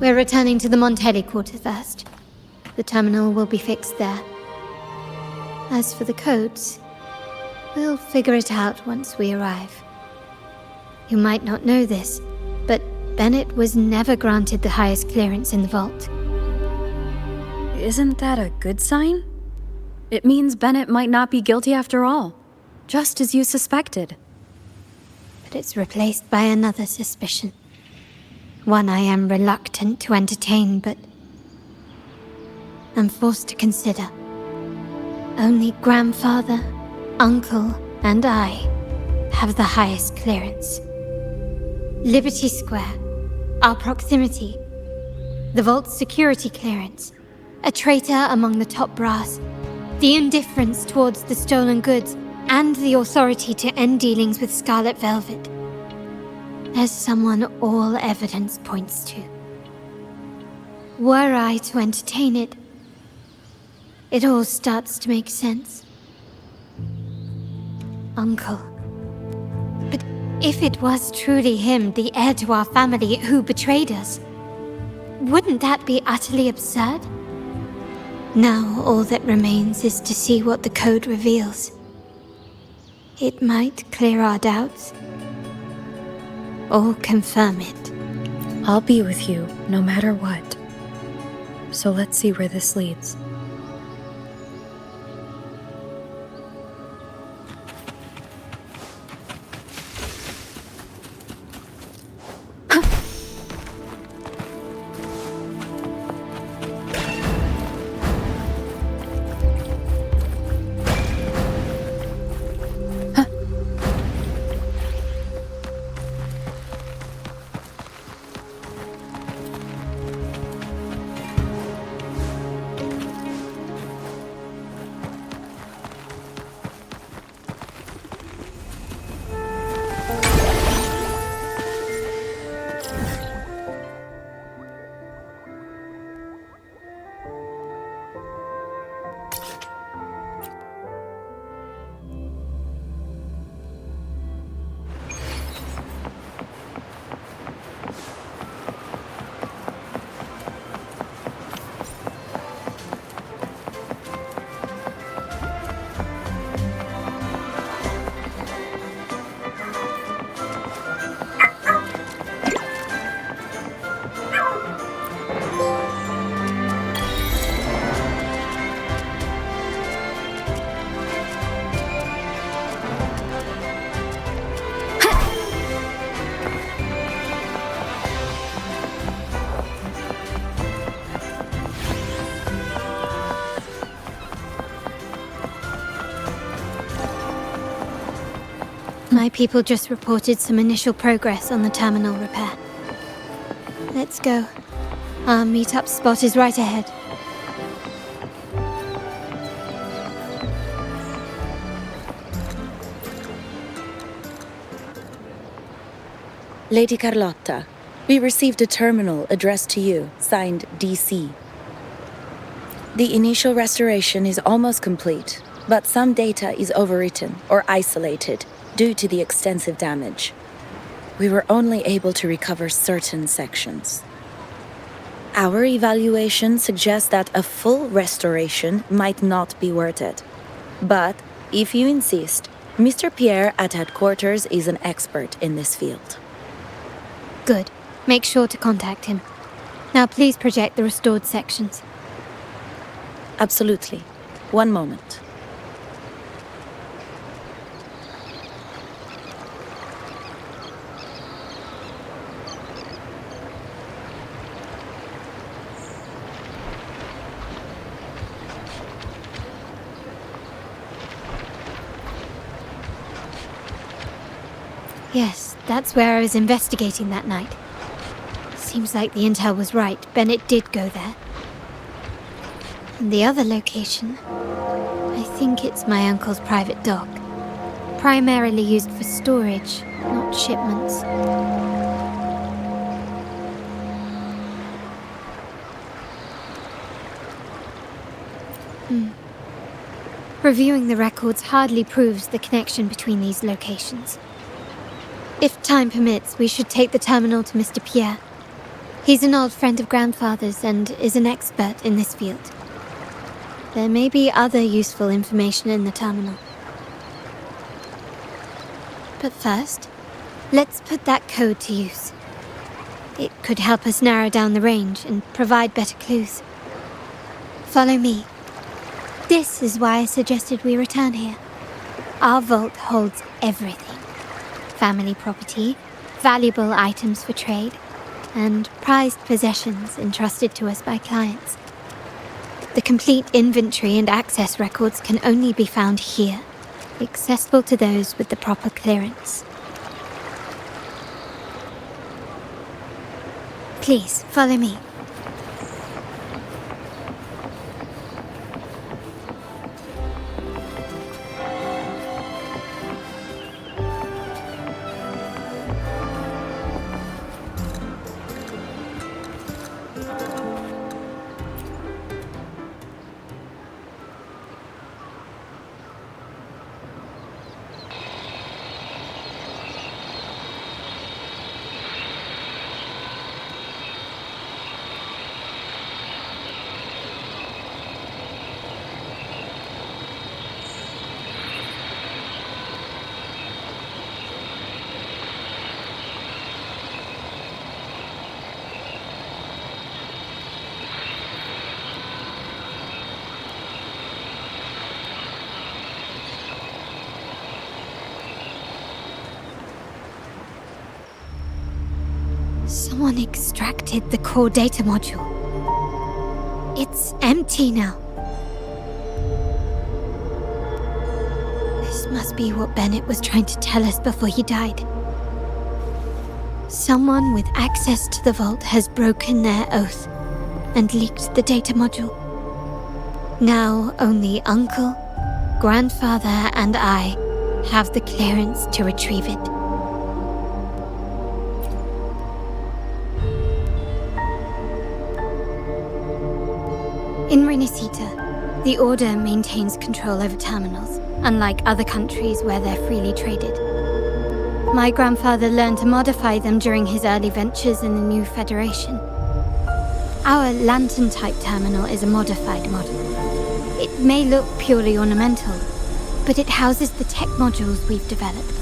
Speaker 4: We're returning to the Montelli quarter first. The terminal will be fixed there. As for the codes, we'll figure it out once we arrive. You might not know this, but Bennett was never granted the highest clearance in the vault.
Speaker 1: Isn't that a good sign? It means Bennett might not be guilty after all, just as you suspected.
Speaker 4: but it's replaced by another suspicion. One I am reluctant to entertain, but I'm forced to consider. Only grandfather, uncle, and I have the highest clearance. Liberty Square, our proximity, the Vault's security clearance, a traitor among the top brass, the indifference towards the stolen goods, and the authority to end dealings with Scarlet Velvet. There's someone all evidence points to. Were I to entertain it, it all starts to make sense. Uncle. But if it was truly him, the heir to our family, who betrayed us, wouldn't that be utterly absurd? Now all that remains is to see what the code reveals. It might clear our doubts, or confirm it.
Speaker 1: I'll be with you, no matter what. So let's see where this leads.
Speaker 4: My people just reported some initial progress on the terminal repair. Let's go. Our meet-up spot is right ahead.
Speaker 12: Lady Carlotta, we received a terminal addressed to you, signed DC. The initial restoration is almost complete, but some data is overwritten or isolated due to the extensive damage. We were only able to recover certain sections. Our evaluation suggests that a full restoration might not be worth it. But, if you insist, Mr. Pierre at headquarters is an expert in this field.
Speaker 4: Good. Make sure to contact him. Now please project the restored sections.
Speaker 12: Absolutely. One moment.
Speaker 4: Yes, that's where I was investigating that night. Seems like the intel was right. Bennett did go there. And the other location, I think it's my uncle's private dock. Primarily used for storage, not shipments. Reviewing the records hardly proves the connection between these locations. If time permits, we should take the terminal to Mr. Pierre. He's an old friend of Grandfather's and is an expert in this field. There may be other useful information in the terminal. But first, let's put that code to use. It could help us narrow down the range and provide better clues. Follow me. This is why I suggested we return here. Our vault holds everything. family property, valuable items for trade, and prized possessions entrusted to us by clients. The complete inventory and access records can only be found here, accessible to those with the proper clearance. Please, follow me. Someone extracted the core data module. It's empty now. This must be what Bennett was trying to tell us before he died. Someone with access to the vault has broken their oath and leaked the data module. Now only Uncle, Grandfather, and I have the clearance to retrieve it. In Renacita, the Order maintains control over terminals, unlike other countries where they're freely traded. My grandfather learned to modify them during his early ventures in the new Federation. Our lantern-type terminal is a modified model. It may look purely ornamental, but it houses the tech modules we've developed.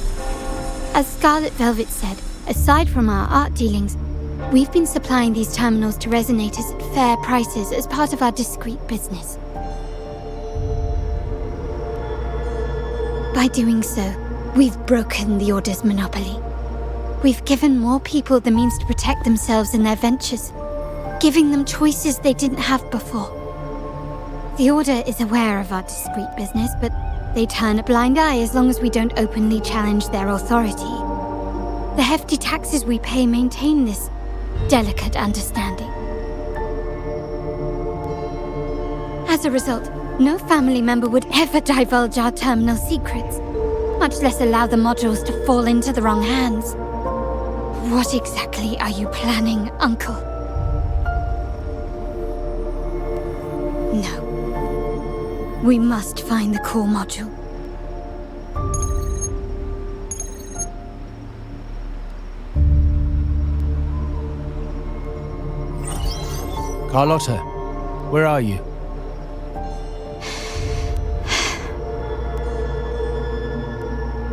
Speaker 4: As Scarlet Velvet said, aside from our art dealings, we've been supplying these terminals to resonators at fair prices as part of our discreet business. By doing so, we've broken the Order's monopoly. We've given more people the means to protect themselves in their ventures, giving them choices they didn't have before. The Order is aware of our discreet business, but they turn a blind eye as long as we don't openly challenge their authority. The hefty taxes we pay maintain this delicate understanding. As a result, no family member would ever divulge our terminal secrets, much less allow the modules to fall into the wrong hands. What exactly are you planning, Uncle? No. We must find the core module.
Speaker 2: Carlotta, where are you?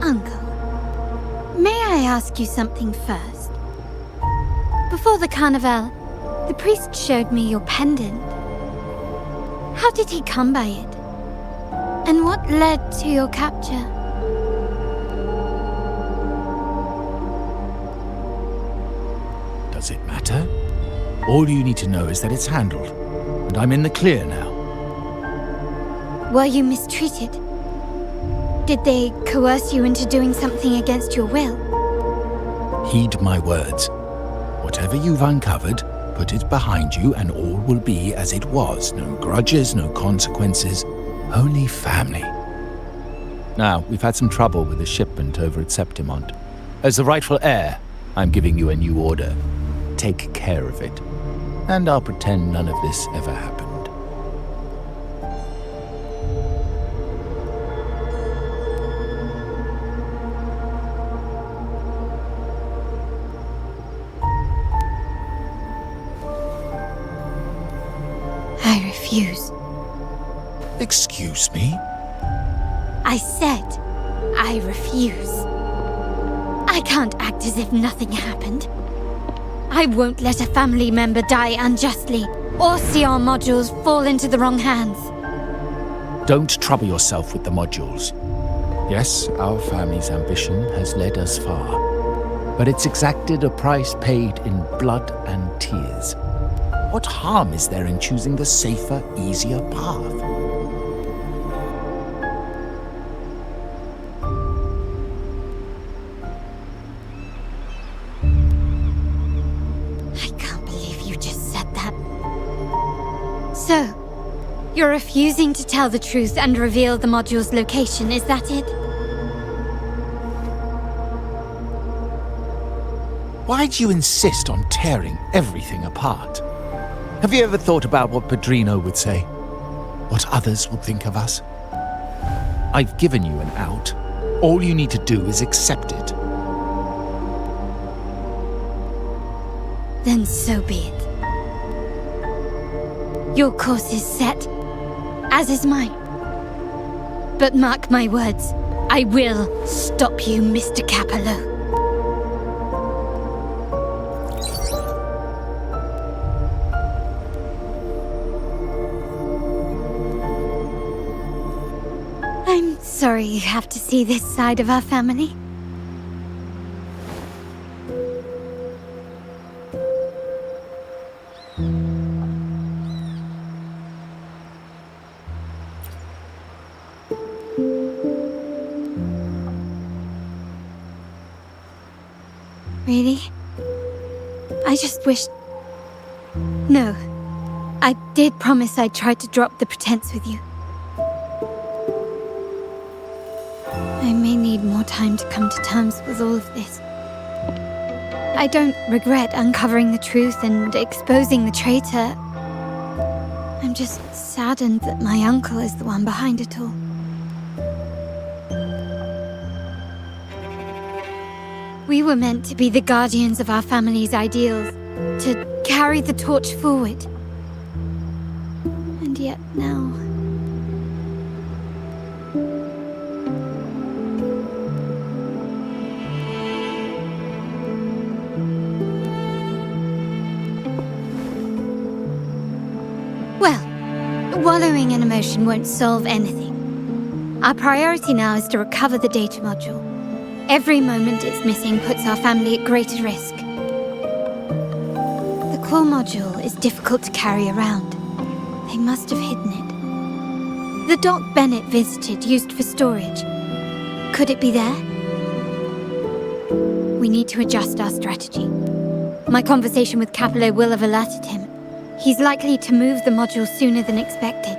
Speaker 4: Uncle, may I ask you something first? Before the carnival, the priest showed me your pendant. How did he come by it? And what led to your capture?
Speaker 2: Does it matter? All you need to know is that it's handled, and I'm in the clear now.
Speaker 4: Were you mistreated? Did they coerce you into doing something against your will?
Speaker 2: Heed my words. Whatever you've uncovered, put it behind you and all will be as it was. No grudges, no consequences, only family. Now, we've had some trouble with the shipment over at Septimont. As the rightful heir, I'm giving you a new order. Take care of it. And I'll pretend none of this ever happened.
Speaker 4: I refuse.
Speaker 2: Excuse me?
Speaker 4: I said, I refuse. I can't act as if nothing happened. I won't let a family member die unjustly, or see our modules fall into the wrong hands.
Speaker 2: Don't trouble yourself with the modules. Yes, our family's ambition has led us far, but it's exacted a price paid in blood and tears. What harm is there in choosing the safer, easier path?
Speaker 4: I can't believe you just said that. So, you're refusing to tell the truth and reveal the module's location, is that it?
Speaker 2: Why do you insist on tearing everything apart? Have you ever thought about what Padrino would say? What others would think of us? I've given you an out. All you need to do is accept it.
Speaker 4: Then so be it. Your course is set, as is mine. But mark my words, I will stop you, Mr. Capello. I'm sorry you have to see this side of our family. Really? I just wished... No. I did promise I'd try to drop the pretense with you. I may need more time to come to terms with all of this. I don't regret uncovering the truth and exposing the traitor. I'm just saddened that my uncle is the one behind it all. We were meant to be the guardians of our family's ideals, to carry the torch forward. And yet now... Well, wallowing in emotion won't solve anything. Our priority now is to recover the data module. Every moment it's missing puts our family at greater risk. The core module is difficult to carry around. They must have hidden it. The dock Bennett visited used for storage. Could it be there? We need to adjust our strategy. My conversation with Capello will have alerted him. He's likely to move the module sooner than expected.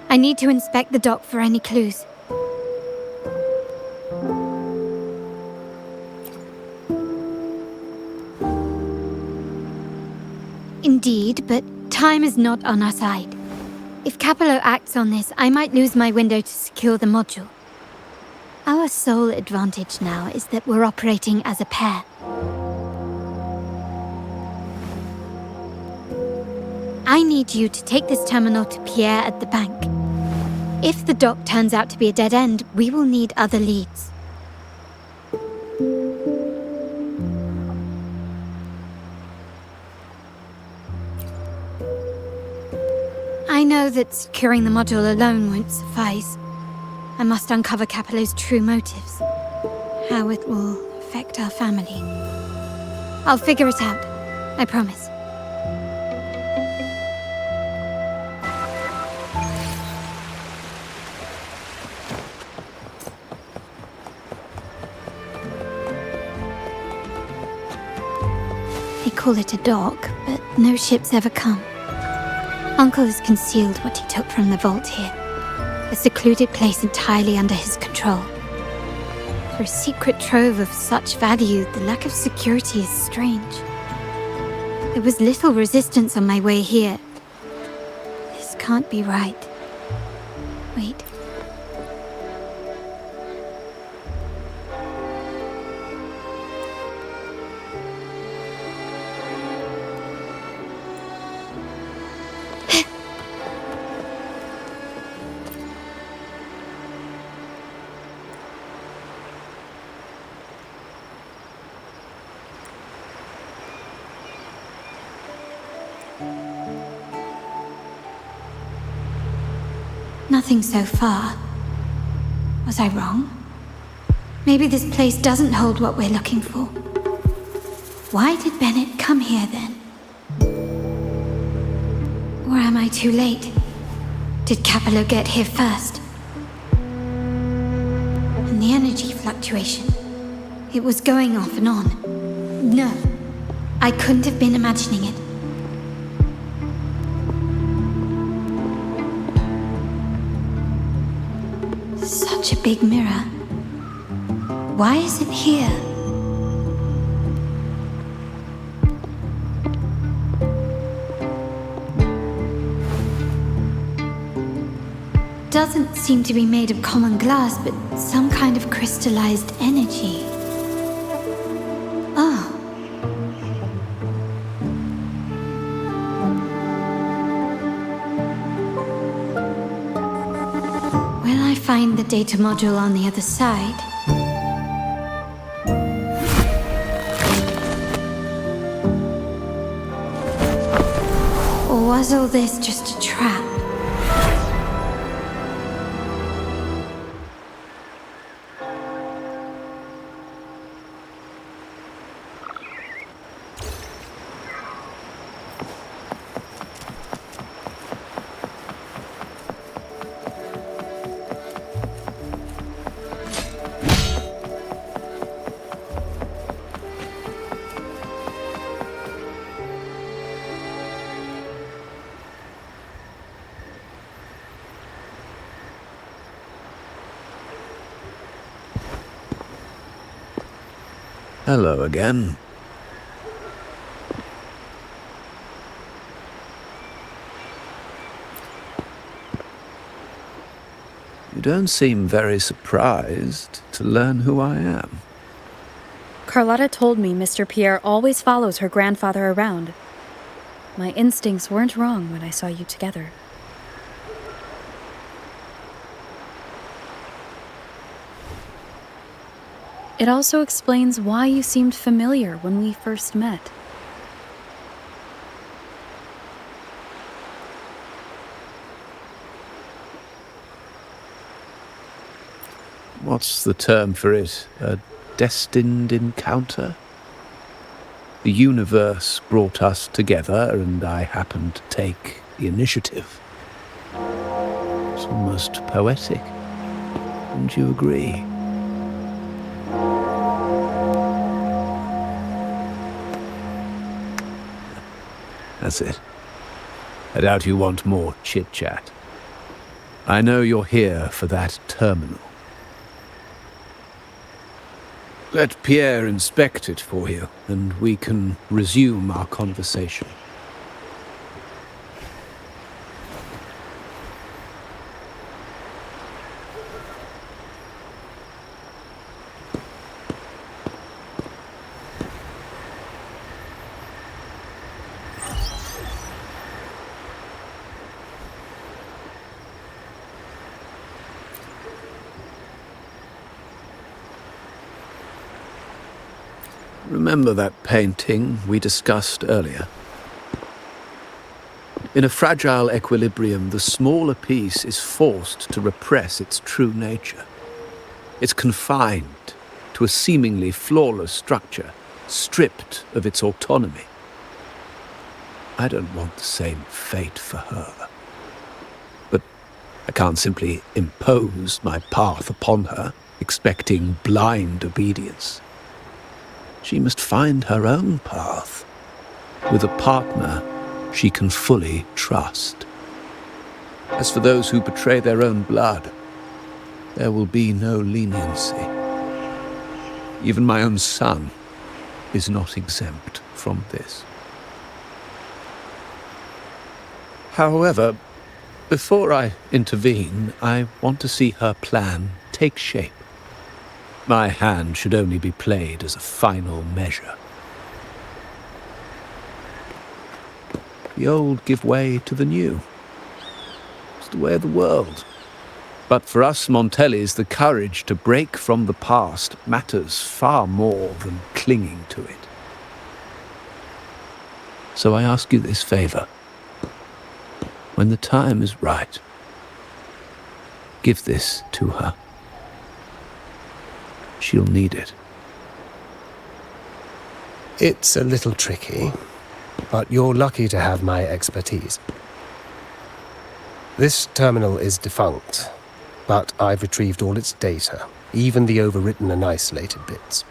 Speaker 4: I need to inspect the dock for any clues. Indeed, but time is not on our side. If Capello acts on this, I might lose my window to secure the module. Our sole advantage now is that we're operating as a pair. I need you to take this terminal to Pierre at the bank. If the dock turns out to be a dead end, we will need other leads. I know that securing the module alone won't suffice. I must uncover Capello's true motives. How it will affect our family. I'll figure it out. I promise. They call it a dock, but no ships ever come. Uncle has concealed what he took from the vault here. A secluded place entirely under his control. For a secret trove of such value, the lack of security is strange. There was little resistance on my way here. This can't be right. Wait. Nothing so far. Was I wrong? Maybe this place doesn't hold what we're looking for. Why did Bennett come here then? Or am I too late? Did Capello get here first? And the energy fluctuation. It was going off and on. No, I couldn't have been imagining it. Such a big mirror. Why is it here? Doesn't seem to be made of common glass, but some kind of crystallized energy. Oh. Will I find the data module on the other side? Or was all this just a trap?
Speaker 5: Hello again. You don't seem very surprised to learn who I am.
Speaker 1: Carlotta told me Mr. Pierre always follows her grandfather around. My instincts weren't wrong when I saw you together. It also explains why you seemed familiar when we first met.
Speaker 5: What's the term for it? A destined encounter? The universe brought us together, and I happened to take the initiative. It's almost poetic. Wouldn't you agree? That's it. I doubt you want more chit-chat. I know you're here for that terminal. Let Pierre inspect it for you, and we can resume our conversation. Remember that painting we discussed earlier? In a fragile equilibrium, the smaller piece is forced to repress its true nature. It's confined to a seemingly flawless structure, stripped of its autonomy. I don't want the same fate for her. But I can't simply impose my path upon her, expecting blind obedience. She must find her own path, with a partner she can fully trust. As for those who betray their own blood, there will be no leniency. Even my own son is not exempt from this. However, before I intervene, I want to see her plan take shape. My hand should only be played as a final measure. The old give way to the new. It's the way of the world. But for us Montellis, the courage to break from the past matters far more than clinging to it. So I ask you this favor. When the time is right, give this to her. she'll need it.
Speaker 7: It's a little tricky, but you're lucky to have my expertise. This terminal is defunct, but I've retrieved all its data, even the overwritten and isolated bits.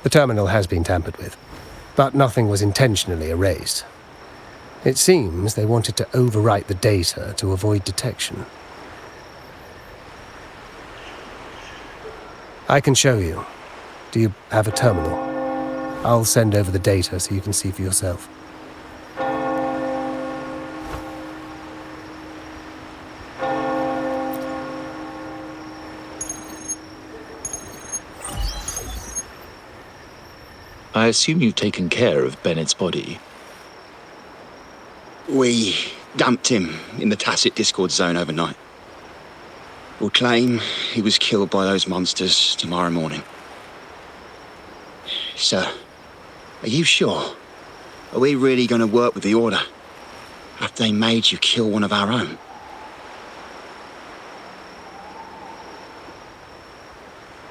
Speaker 7: The terminal has been tampered with, but nothing was intentionally erased. It seems they wanted to overwrite the data to avoid detection. I can show you. Do you have a terminal? I'll send over the data so you can see for yourself.
Speaker 2: I assume you've taken care of Bennett's body.
Speaker 13: We dumped him in the tacit Discord zone overnight. We'll claim he was killed by those monsters tomorrow morning. Sir, are you sure? Are we really going to work with the Order after they made you kill one of our own?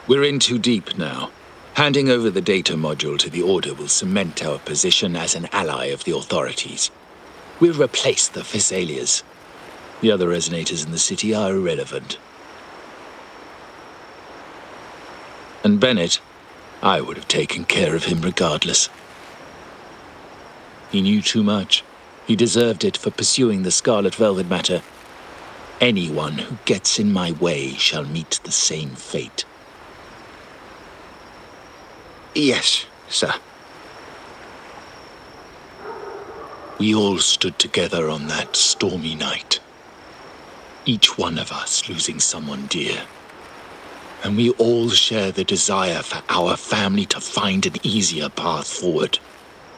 Speaker 2: We're in too deep now. Handing over the data module to the Order will cement our position as an ally of the authorities. We'll replace the Thessalias. The other resonators in the city are irrelevant. And Bennett, I would have taken care of him regardless. He knew too much. He deserved it for pursuing the Scarlet Velvet matter. Anyone who gets in my way shall meet the same fate.
Speaker 13: Yes, sir.
Speaker 2: We all stood together on that stormy night. Each one of us losing someone dear. And we all share the desire for our family to find an easier path forward.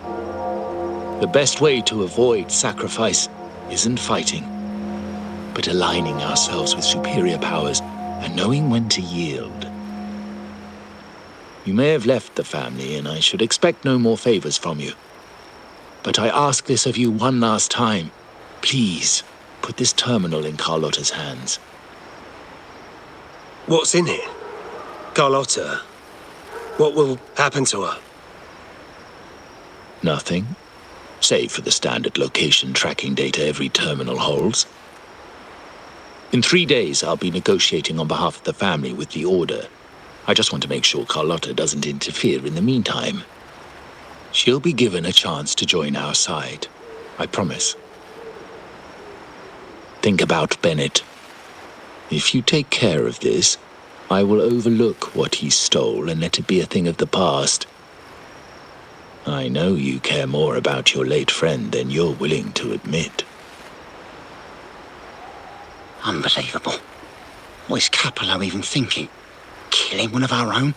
Speaker 2: The best way to avoid sacrifice isn't fighting, but aligning ourselves with superior powers and knowing when to yield. You may have left the family, and I should expect no more favors from you. But I ask this of you one last time. Please, put this terminal in Carlotta's hands.
Speaker 7: What's in it? Carlotta? What will happen to her?
Speaker 2: Nothing, save for the standard location tracking data every terminal holds. In 3 days, I'll be negotiating on behalf of the family with the Order. I just want to make sure Carlotta doesn't interfere in the meantime. She'll be given a chance to join our side. I promise. Think about Bennett. If you take care of this, I will overlook what he stole and let it be a thing of the past. I know you care more about your late friend than you're willing to admit.
Speaker 13: Unbelievable. What is Capello even thinking? Killing one of our own?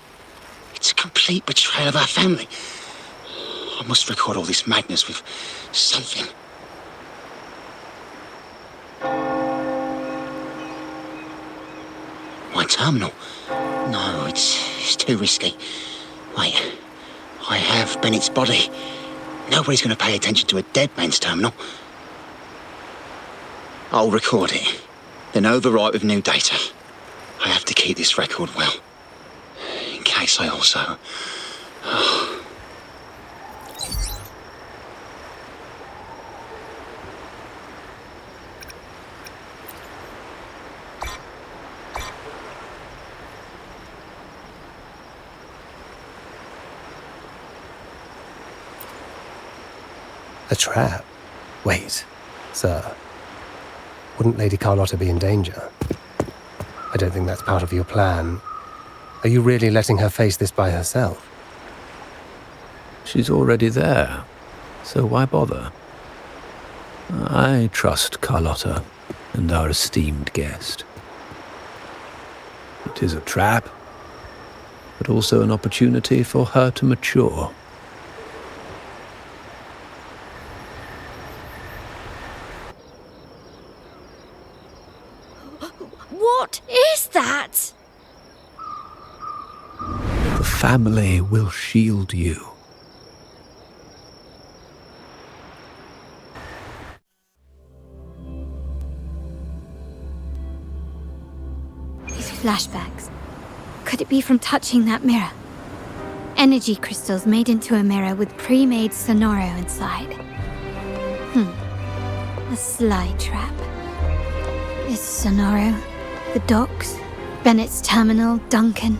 Speaker 13: It's a complete betrayal of our family. I must record all this madness with something. My terminal? No, it's too risky. Wait, I have Bennett's body. Nobody's going to pay attention to a dead man's terminal. I'll record it, then overwrite with new data. I have to keep this record well, in case I also...
Speaker 7: A trap? Wait, sir. Wouldn't Lady Carlotta be in danger? I don't think that's part of your plan. Are you really letting her face this by herself?
Speaker 5: She's already there, so why bother? I trust Carlotta and our esteemed guest. It is a trap, but also an opportunity for her to mature.
Speaker 10: What is that?
Speaker 5: The family will shield you.
Speaker 4: flashbacks. Could it be from touching that mirror? Energy crystals made into a mirror with pre-made Sonoro inside. A sly trap. This Sonoro, the docks, Bennett's terminal, Duncan.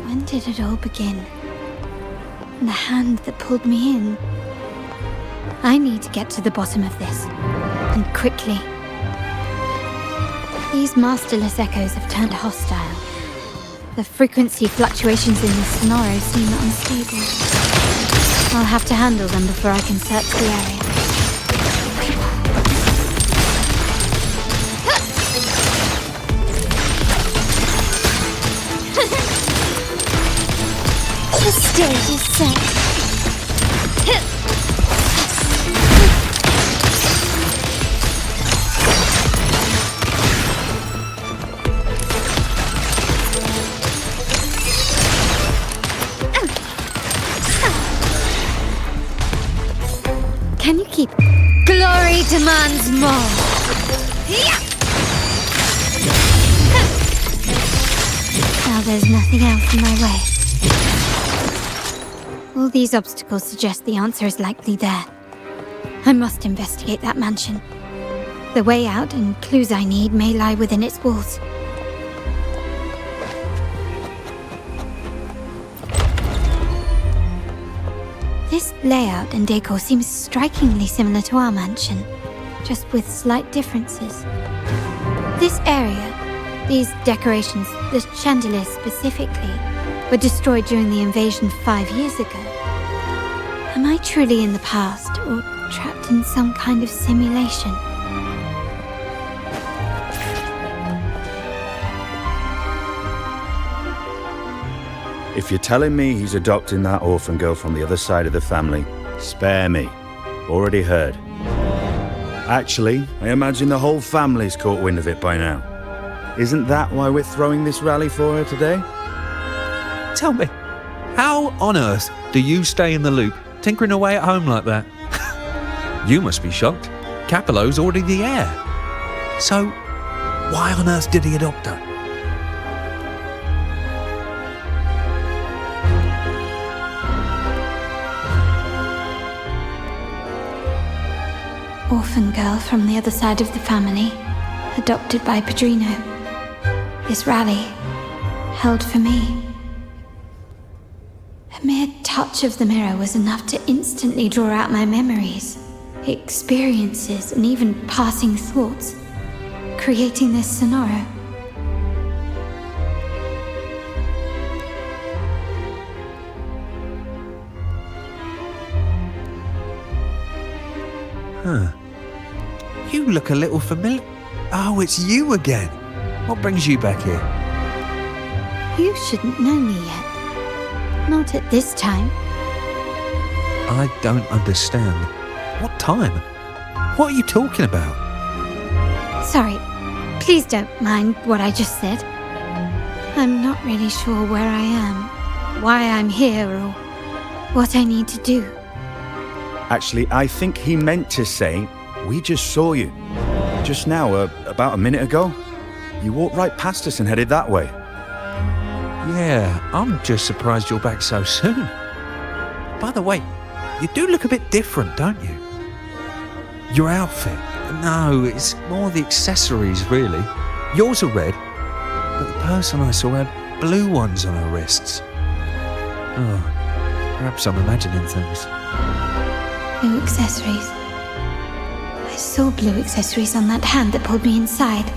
Speaker 4: When did it all begin? And the hand that pulled me in. I need to get to the bottom of this. And quickly. These masterless echoes have turned hostile. The frequency fluctuations in the Sonoro seem unstable. I'll have to handle them before I can search the area.
Speaker 10: The stage is set.
Speaker 4: Can you keep... Glory demands more! Now there's nothing else in my way. All these obstacles suggest the answer is likely there. I must investigate that mansion. The way out and clues I need may lie within its walls. This layout and decor seems strikingly similar to our mansion, just with slight differences. This area, these decorations, the chandeliers specifically, were destroyed during the invasion 5 years ago. Am I truly in the past, or trapped in some kind of simulation?
Speaker 14: If you're telling me he's adopting that orphan girl from the other side of the family, spare me. Already heard. Actually, I imagine the whole family's caught wind of it by now. Isn't that why we're throwing this rally for her today?
Speaker 5: Tell me, how on earth do you stay in the loop, tinkering away at home like that? You must be shocked. Capello's already the heir. So, why on earth did he adopt her?
Speaker 4: Orphan girl from the other side of the family, adopted by Padrino. This rally, held for me. A mere touch of the mirror was enough to instantly draw out my memories, experiences, and even passing thoughts, creating this Sonoro.
Speaker 5: Huh. You look a little familiar. Oh, it's you again. What brings you back here?
Speaker 4: You shouldn't know me yet. Not at this time.
Speaker 5: I don't understand. What time? What are you talking about?
Speaker 4: Sorry, please don't mind what I just said. I'm not really sure where I am, why I'm here, or what I need to do.
Speaker 14: Actually, I think he meant to say, we just saw you. Just now, about a minute ago. You walked right past us and headed that way.
Speaker 5: Yeah, I'm just surprised you're back so soon. By the way, you do look a bit different, don't you? Your outfit. No, it's more the accessories, really. Yours are red, but the person I saw had blue ones on her wrists. Oh, perhaps I'm imagining things.
Speaker 4: Blue accessories. I saw blue accessories on that hand that pulled me inside.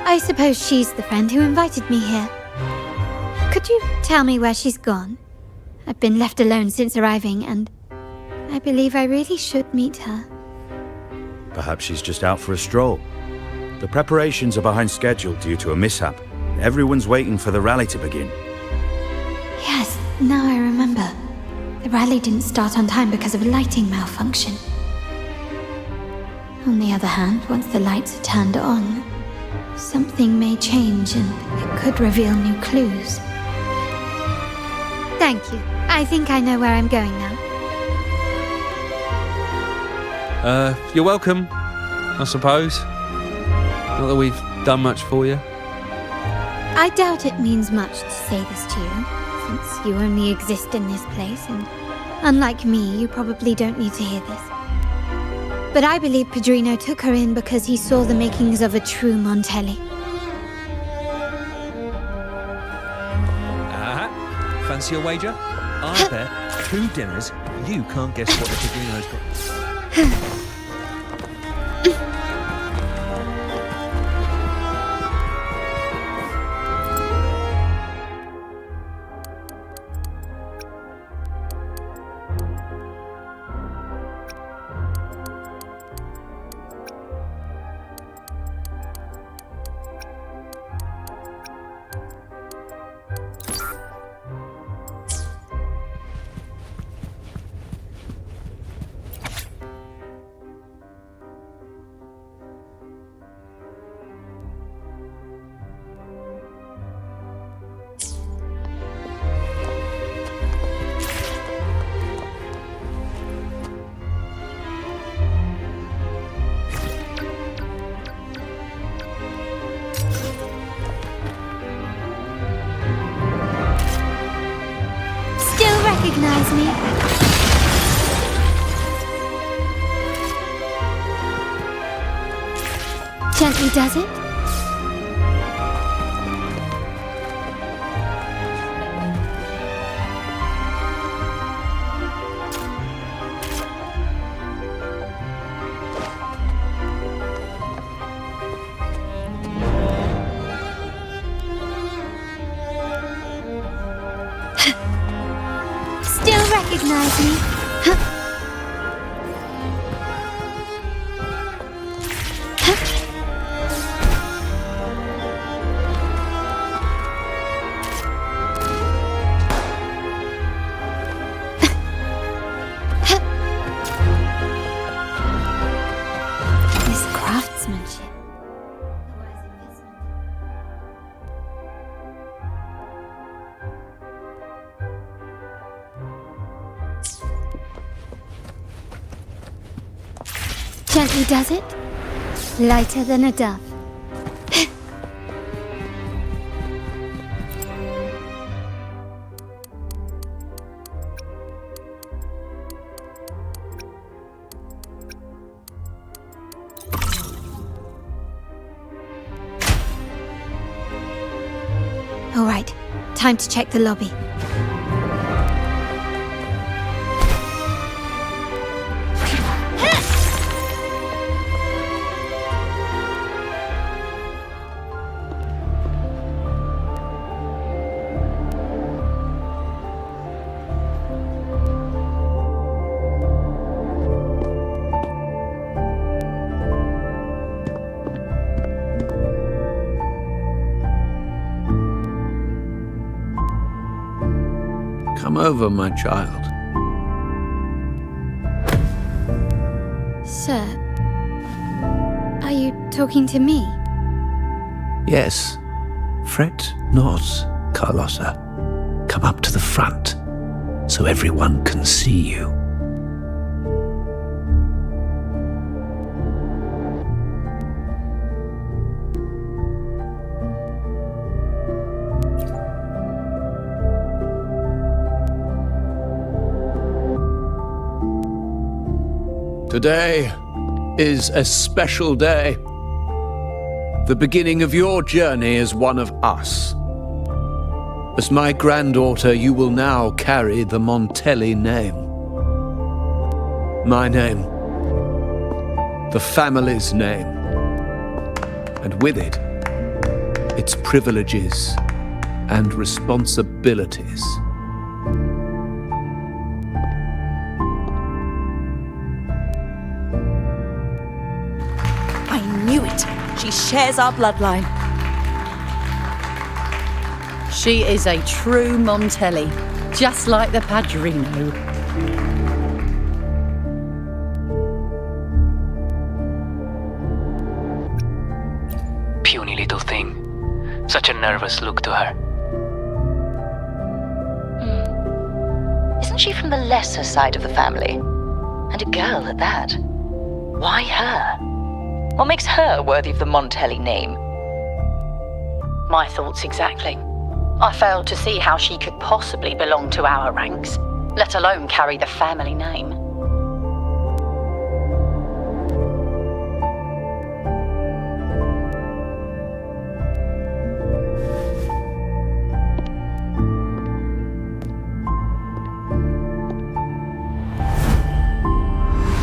Speaker 4: I suppose she's the friend who invited me here. Could you tell me where she's gone? I've been left alone since arriving, and I believe I really should meet her.
Speaker 14: Perhaps she's just out for a stroll. The preparations are behind schedule due to a mishap. Everyone's waiting for the rally to begin.
Speaker 4: Yes, now I remember. The rally didn't start on time because of a lighting malfunction. On the other hand, once the lights are turned on, something may change and it could reveal new clues. Thank you. I think I know where I'm going now.
Speaker 5: You're welcome, I suppose.
Speaker 15: Not that we've done much for you.
Speaker 4: I doubt it means much to say this to you, since you only exist in this place, and unlike me, you probably don't need to hear this. But I believe Padrino took her in because he saw the makings of a true Montelli.
Speaker 15: Fancy a wager? I bet 2 dinners you can't guess what the Padrino's got.
Speaker 4: Recognize me? Gently does it? Recognize me? This craftsmanship. Gently does it? Lighter than a dove. All right, time to check the lobby.
Speaker 5: Come over, my child.
Speaker 4: Sir, are you talking to me?
Speaker 5: Yes. Fret not, Carlotta. Come up to the front, so everyone can see you. Today is a special day. The beginning of your journey as one of us. As my granddaughter, you will now carry the Montelli name. My name. The family's name. And with it, its privileges and responsibilities.
Speaker 11: She shares our bloodline. She is a true Montelli, just like the Padrino.
Speaker 16: Puny little thing. Such a nervous look to her.
Speaker 17: Isn't she from the lesser side of the family? And a girl at that. Why her?
Speaker 18: What makes her worthy of the Montelli name?
Speaker 19: My thoughts exactly. I failed to see how she could possibly belong to our ranks, let alone carry the family name.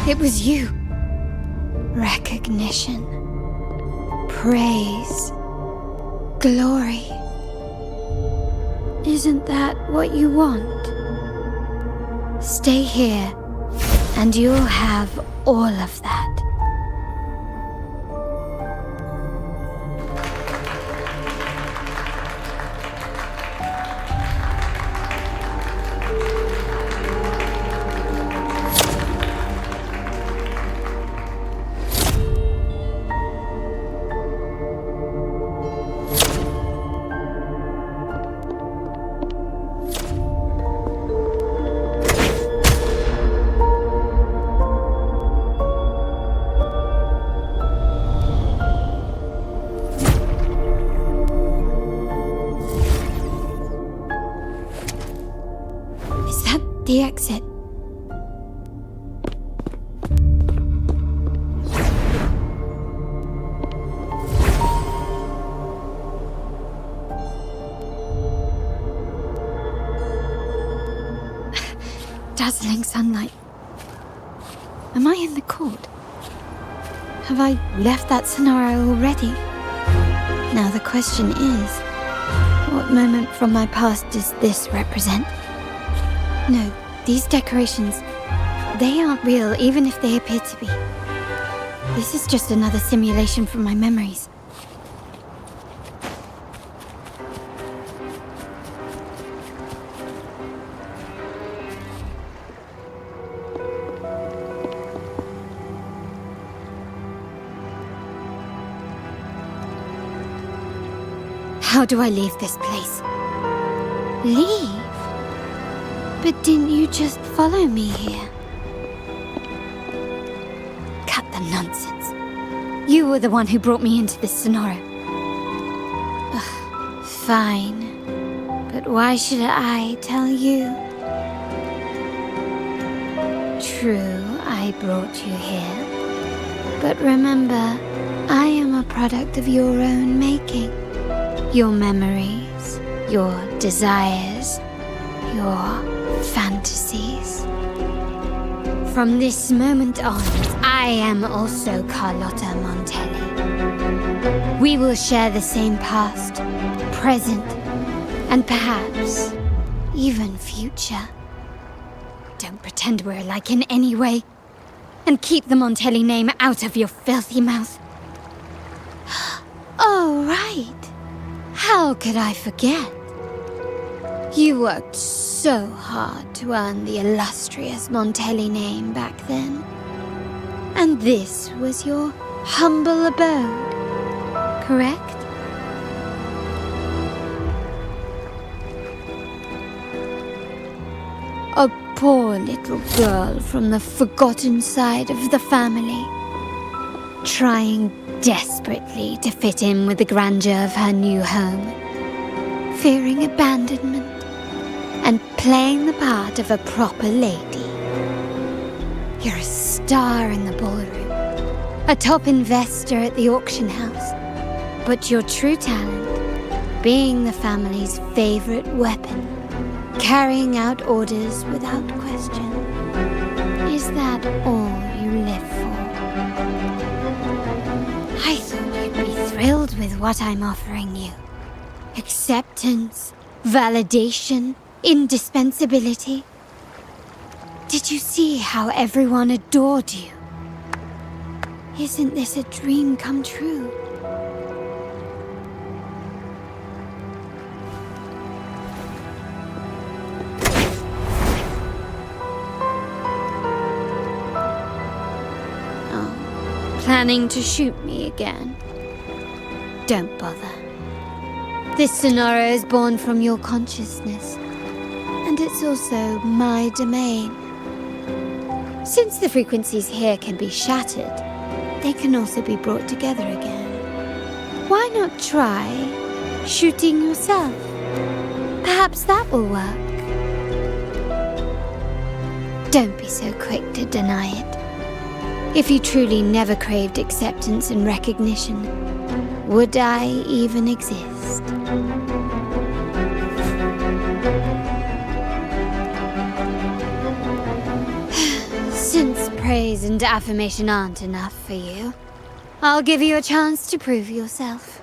Speaker 4: It was you. Recognition. Praise. Glory. Isn't that what you want? Stay here, and you'll have all of that. The exit. Dazzling sunlight. Am I in the court? Have I left that scenario already? Now the question is, what moment from my past does this represent? No, these decorations, they aren't real, even if they appear to be. This is just another simulation from my memories. How do I leave this place? Leave? But didn't you just follow me here? Cut the nonsense. You were the one who brought me into this scenario. Ugh, fine. But why should I tell you? True, I brought you here. But remember, I am a product of your own making. Your memories, your desires, your fantasies. From this moment on, I am also Carlotta Montelli. We will share the same past, present, and perhaps even future. Don't pretend we're alike in any way, and keep the Montelli name out of your filthy mouth. Oh, right. How could I forget? You worked so hard to earn the illustrious Montelli name back then. And this was your humble abode, correct? A poor little girl from the forgotten side of the family, trying desperately to fit in with the grandeur of her new home, fearing abandonment, and playing the part of a proper lady. You're a star in the ballroom, a top investor at the auction house, but your true talent, being the family's favorite weapon, carrying out orders without question. Is that all you live for? I thought you'd be thrilled with what I'm offering you. Acceptance, validation, indispensability. Did you see how everyone adored you? Isn't this a dream come true? Oh, planning to shoot me again? Don't bother. This scenario is born from your consciousness, and it's also my domain. Since the frequencies here can be shattered, they can also be brought together again. Why not try shooting yourself? Perhaps that will work. Don't be so quick to deny it. If you truly never craved acceptance and recognition, would I even exist? Since praise and affirmation aren't enough for you, I'll give you a chance to prove yourself.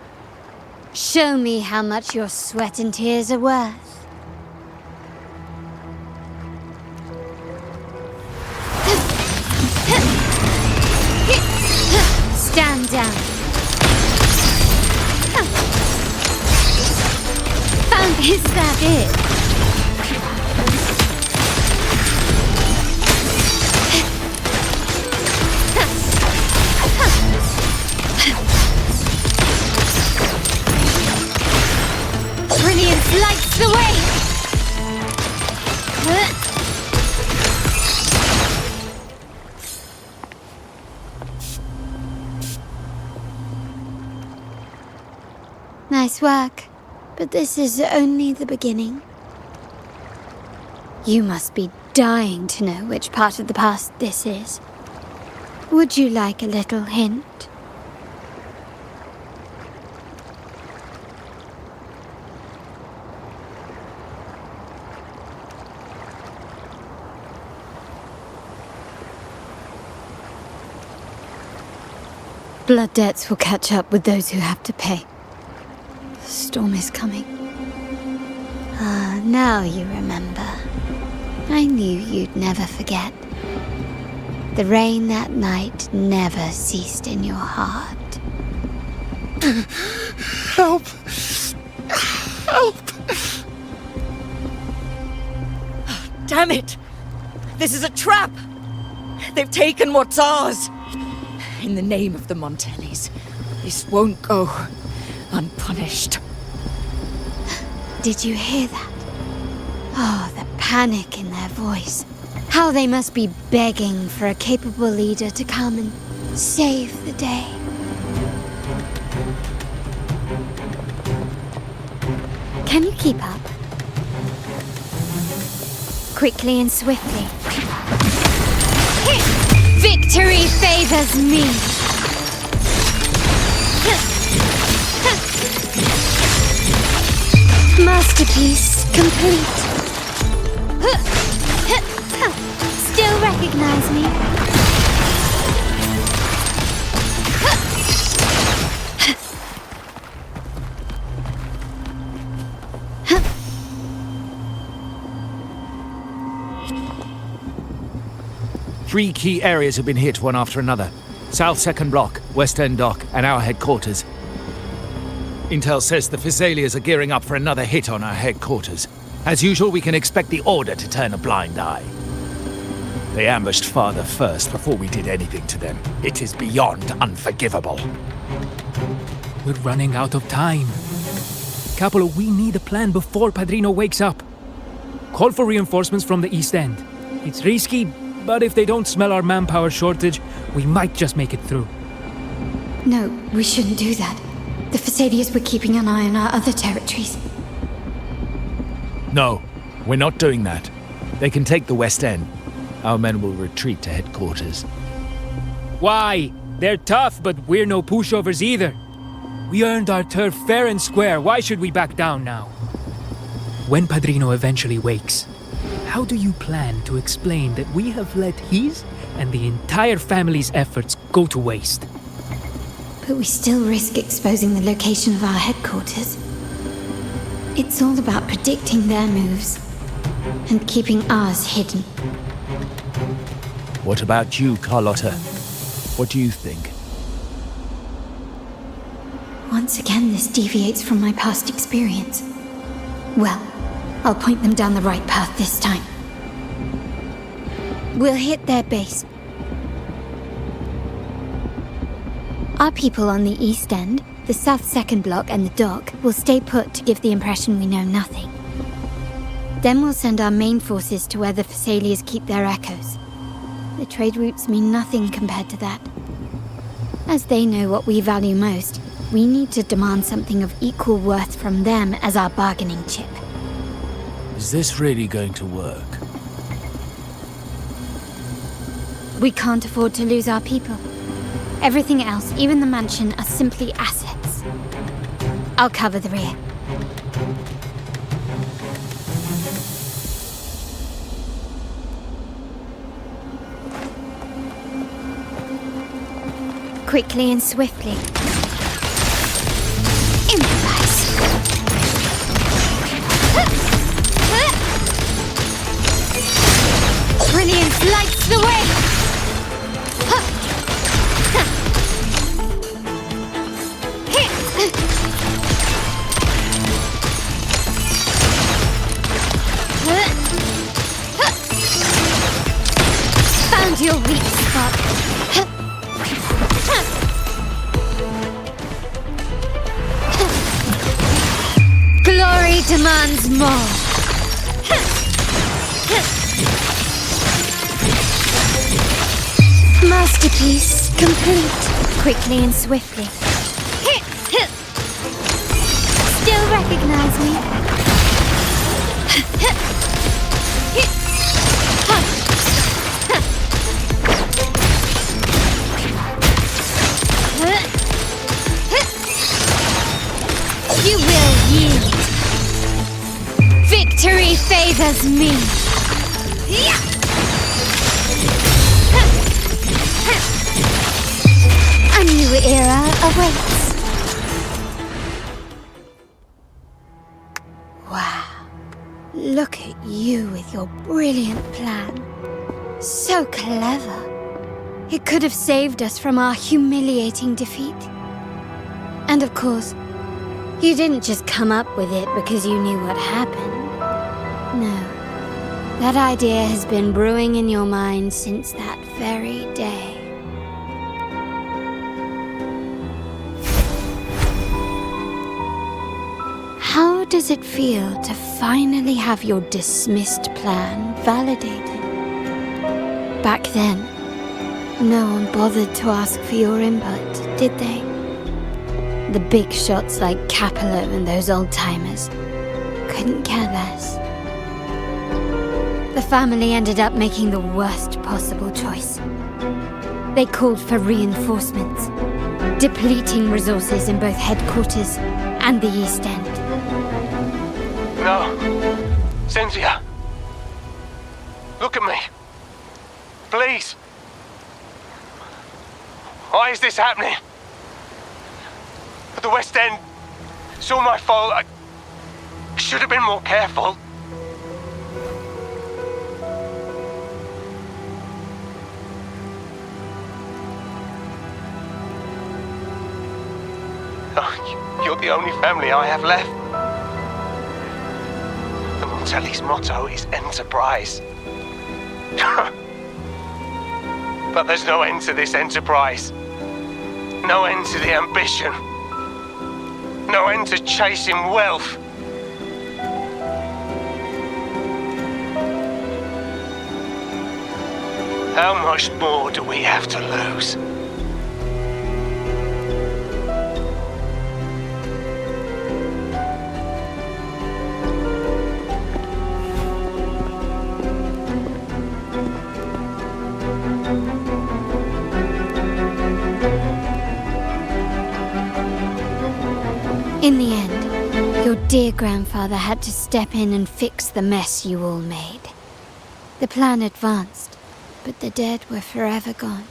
Speaker 4: Show me how much your sweat and tears are worth. Stand down. Is that it? Brilliance lights the way! Nice work, but this is only the beginning. You must be dying to know which part of the past this is. Would you like a little hint? Blood debts will catch up with those who have to pay. The storm is coming. Ah, now you remember. I knew you'd never forget. The rain that night never ceased in your heart.
Speaker 7: Help! Help!
Speaker 11: Damn it! This is a trap! They've taken what's ours! In the name of the Montellis, this won't go unpunished.
Speaker 4: Did you hear that? Oh, the panic in their voice. How they must be begging for a capable leader to come and save the day. Can you keep up? Quickly and swiftly. Victory favors me! Masterpiece complete. Still recognize me?
Speaker 2: Three key areas have been hit one after another. South 2nd Block, West End Dock, and our headquarters. Intel says the Physaelias are gearing up for another hit on our headquarters. As usual, we can expect the Order to turn a blind eye. They ambushed Father first before we did anything to them. It is beyond unforgivable.
Speaker 20: We're running out of time. Capola, we need a plan before Padrino wakes up. Call for reinforcements from the East End. It's risky, but if they don't smell our manpower shortage, we might just make it through.
Speaker 4: No, we shouldn't do that. The Physaelias were keeping an eye on our other territories.
Speaker 2: No, we're not doing that. They can take the West End. Our men will retreat to headquarters.
Speaker 20: Why? They're tough, but we're no pushovers either. We earned our turf fair and square. Why should we back down now? When Padrino eventually wakes, how do you plan to explain that we have let his and the entire family's efforts go to waste?
Speaker 4: But we still risk exposing the location of our headquarters. It's all about predicting their moves and keeping ours hidden.
Speaker 2: What about you, Carlotta? What do you think?
Speaker 4: Once again, this deviates from my past experience. Well, I'll point them down the right path this time. We'll hit their base. Our people on the East End, the South 2nd Block and the Dock will stay put to give the impression we know nothing. Then we'll send our main forces to where the Physaelias keep their echoes. The trade routes mean nothing compared to that. As they know what we value most, we need to demand something of equal worth from them as our bargaining chip.
Speaker 2: Is this really going to work?
Speaker 4: We can't afford to lose our people. Everything else, even the mansion, are simply assets. I'll cover the rear. Quickly and swiftly. Improvise. Brilliance lights the way! Found your weak spot. Glory demands more. Masterpiece complete. Quickly and swiftly. Still recognize me? You will yield. Victory favors me. A new era awaits. Wow. Look at you with your brilliant plan. So clever. It could have saved us from our humiliating defeat. And of course, you didn't just come up with it because you knew what happened. No. That idea has been brewing in your mind since that very day. How does it feel to finally have your dismissed plan validated? Back then, no one bothered to ask for your input, did they? The big shots like Capello and those old-timers couldn't care less. The family ended up making the worst possible choice. They called for reinforcements, depleting resources in both headquarters and the East End.
Speaker 7: No. Cynthia. Look at me. Please. Why is this happening? The West End. It's all my fault. I should have been more careful. Oh, you're the only family I have left. The Montelli's motto is enterprise. But there's no end to this enterprise. No end to the ambition. No end to chasing wealth. How much more do we have to lose?
Speaker 4: In the end, your dear grandfather had to step in and fix the mess you all made. The plan advanced, but the dead were forever gone.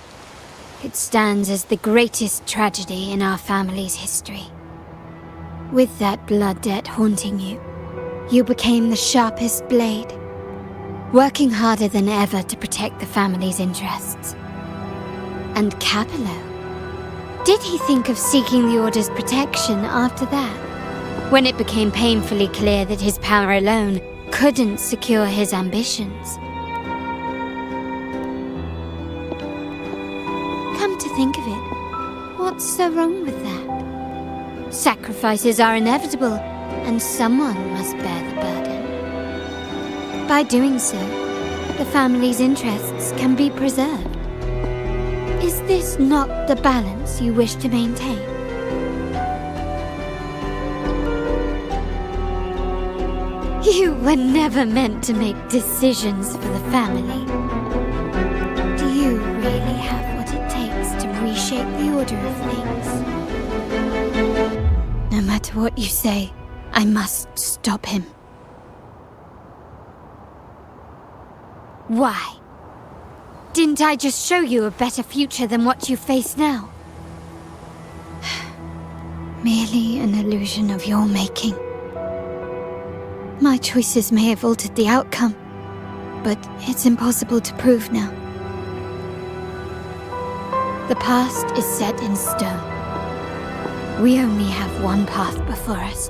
Speaker 4: It stands as the greatest tragedy in our family's history. With that blood debt haunting you, you became the sharpest blade, working harder than ever to protect the family's interests. And Capello? Did he think of seeking the Order's protection after that, when it became painfully clear that his power alone couldn't secure his ambitions? Come to think of it, what's so wrong with that? Sacrifices are inevitable, and someone must bear the burden. By doing so, the family's interests can be preserved. Is this not the balance you wish to maintain? You were never meant to make decisions for the family. Do you really have what it takes to reshape the order of things? No matter what you say, I must stop him. Why? Didn't I just show you a better future than what you face now? Merely an illusion of your making. My choices may have altered the outcome, but it's impossible to prove now. The past is set in stone. We only have one path before us.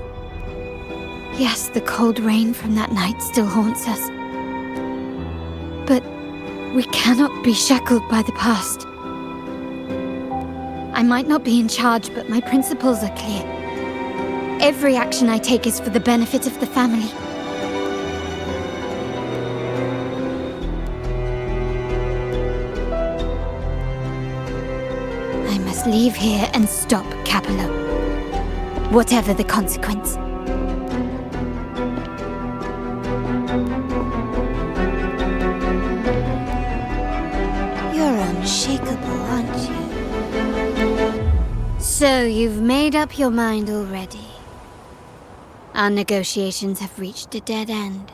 Speaker 4: Yes, the cold rain from that night still haunts us. But we cannot be shackled by the past. I might not be in charge, but my principles are clear. Every action I take is for the benefit of the family. I must leave here and stop Capello, whatever the consequence. You're unshakable, aren't you? So you've made up your mind already. Our negotiations have reached a dead end.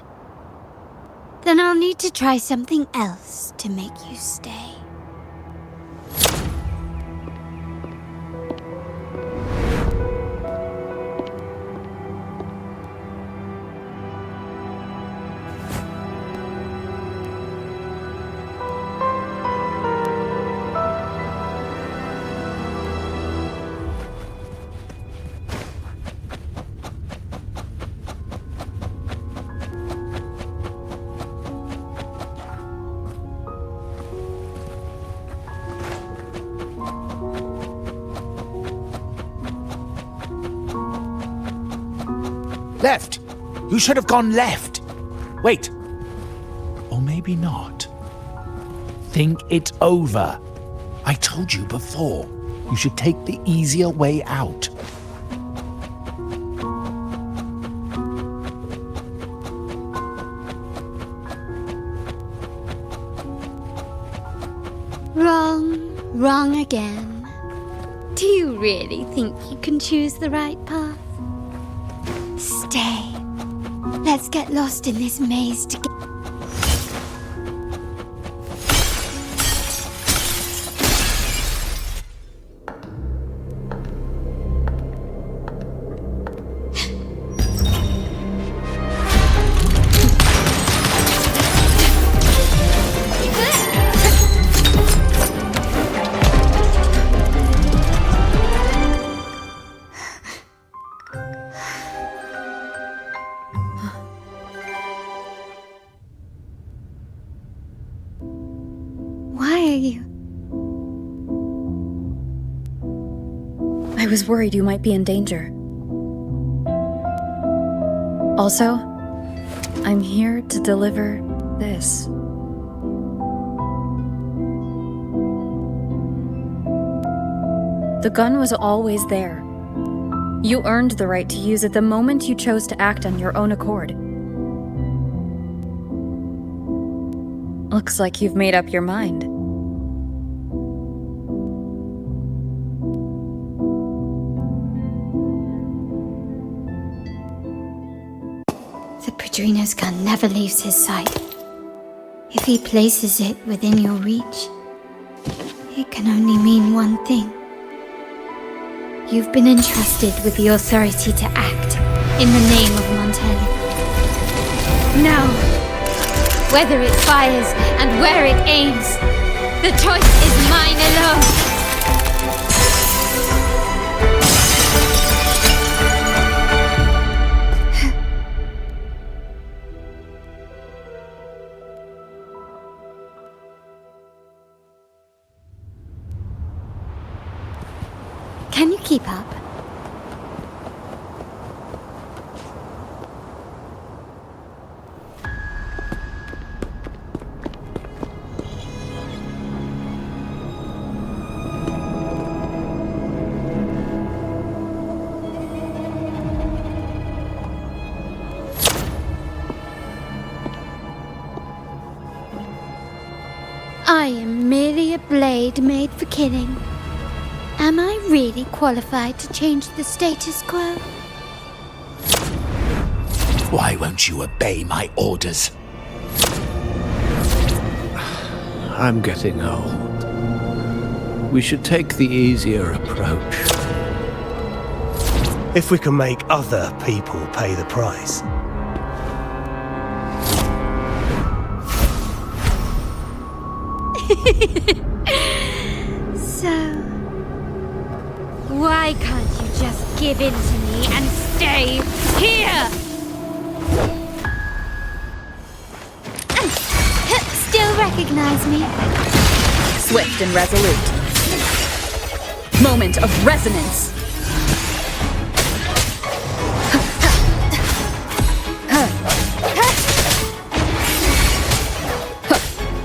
Speaker 4: Then I'll need to try something else to make you stay.
Speaker 2: Left! You should have gone left! Wait. Or maybe not. Think it over. I told you before. You should take the easier way out.
Speaker 4: Wrong again. Do you really think you can choose the right path? Stay. Let's get lost in this maze together.
Speaker 1: I was worried you might be in danger. Also, I'm here to deliver this. The gun was always there. You earned the right to use it the moment you chose to act on your own accord. Looks like you've made up your mind.
Speaker 4: The Padrino's gun never leaves his sight. If he places it within your reach, it can only mean one thing. You've been entrusted with the authority to act in the name of Montelli. Now, whether it fires and where it aims, the choice is mine alone. Can you keep up? I am merely a blade made for killing. Am I really qualified to change the status quo?
Speaker 5: Why won't you obey my orders? I'm getting old. We should take the easier approach.
Speaker 7: If we can make other people pay the price.
Speaker 4: So, why can't you just give in to me and stay here? Still recognize me?
Speaker 11: Swift and resolute. Moment of resonance.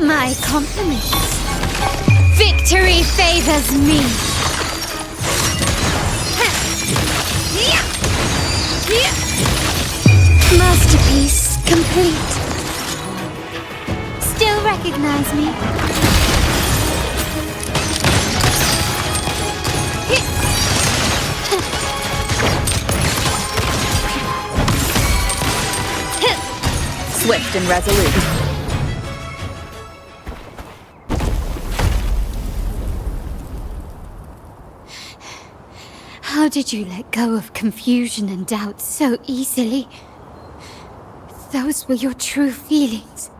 Speaker 4: My compliments. Victory favors me. Masterpiece complete. Still recognize me?
Speaker 11: Swift and resolute.
Speaker 4: How did you let go of confusion and doubt so easily? Those were your true feelings.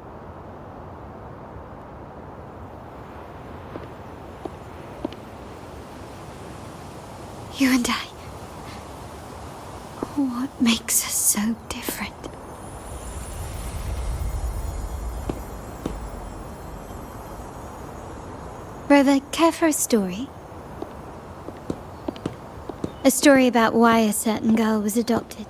Speaker 4: You and I. What makes us so different? Brother, care for a story? A story about why a certain girl was adopted.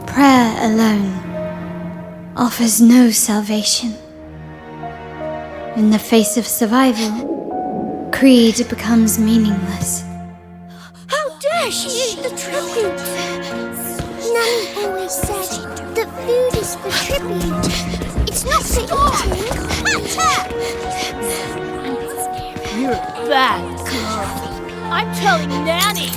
Speaker 4: Prayer alone offers no salvation. In the face of survival, creed becomes meaningless.
Speaker 10: How dare she eat the tribute? Nanny always said that food is for tribute. It's not for eating.
Speaker 21: You're a bad girl. I'm telling Nanny.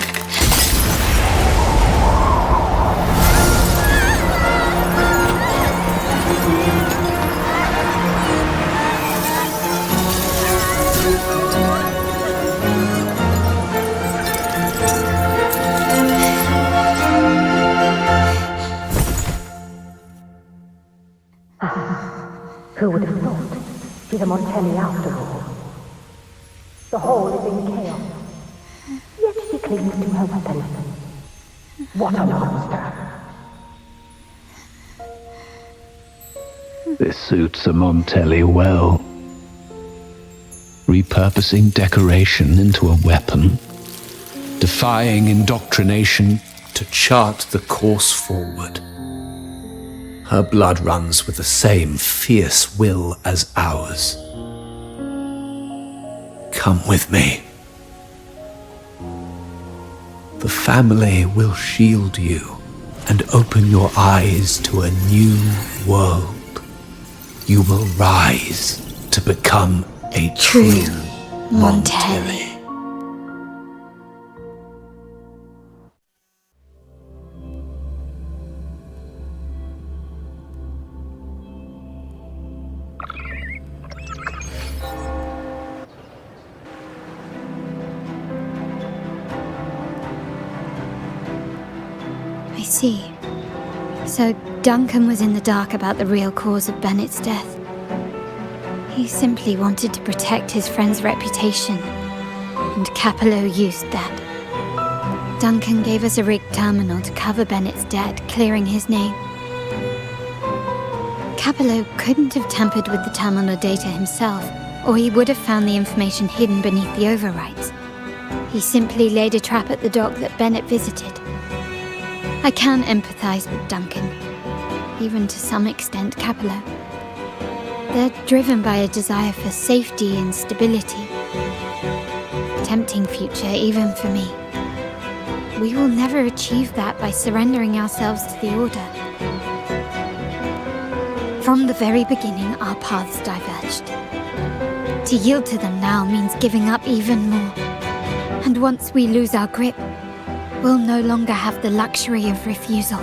Speaker 22: Who would have thought? She's a Montelli after all. The hall is in chaos. Yet she clings to her weapon. What a monster!
Speaker 5: This suits a Montelli well. Repurposing decoration into a weapon, defying indoctrination to chart the course forward. Her blood runs with the same fierce will as ours. Come with me. The family will shield you and open your eyes to a new world. You will rise to become a true Montelli.
Speaker 4: I see. So Duncan was in the dark about the real cause of Bennett's death. He simply wanted to protect his friend's reputation, and Capello used that. Duncan gave us a rigged terminal to cover Bennett's debt, clearing his name. Capello couldn't have tampered with the terminal data himself, or he would have found the information hidden beneath the overwrites. He simply laid a trap at the dock that Bennett visited. I can empathize with Duncan, even to some extent Capello. They're driven by a desire for safety and stability. Tempting future even for me. we will never achieve that by surrendering ourselves to the Order. From the very beginning, our paths diverged. To yield to them now means giving up even more. And once we lose our grip, we'll no longer have the luxury of refusal.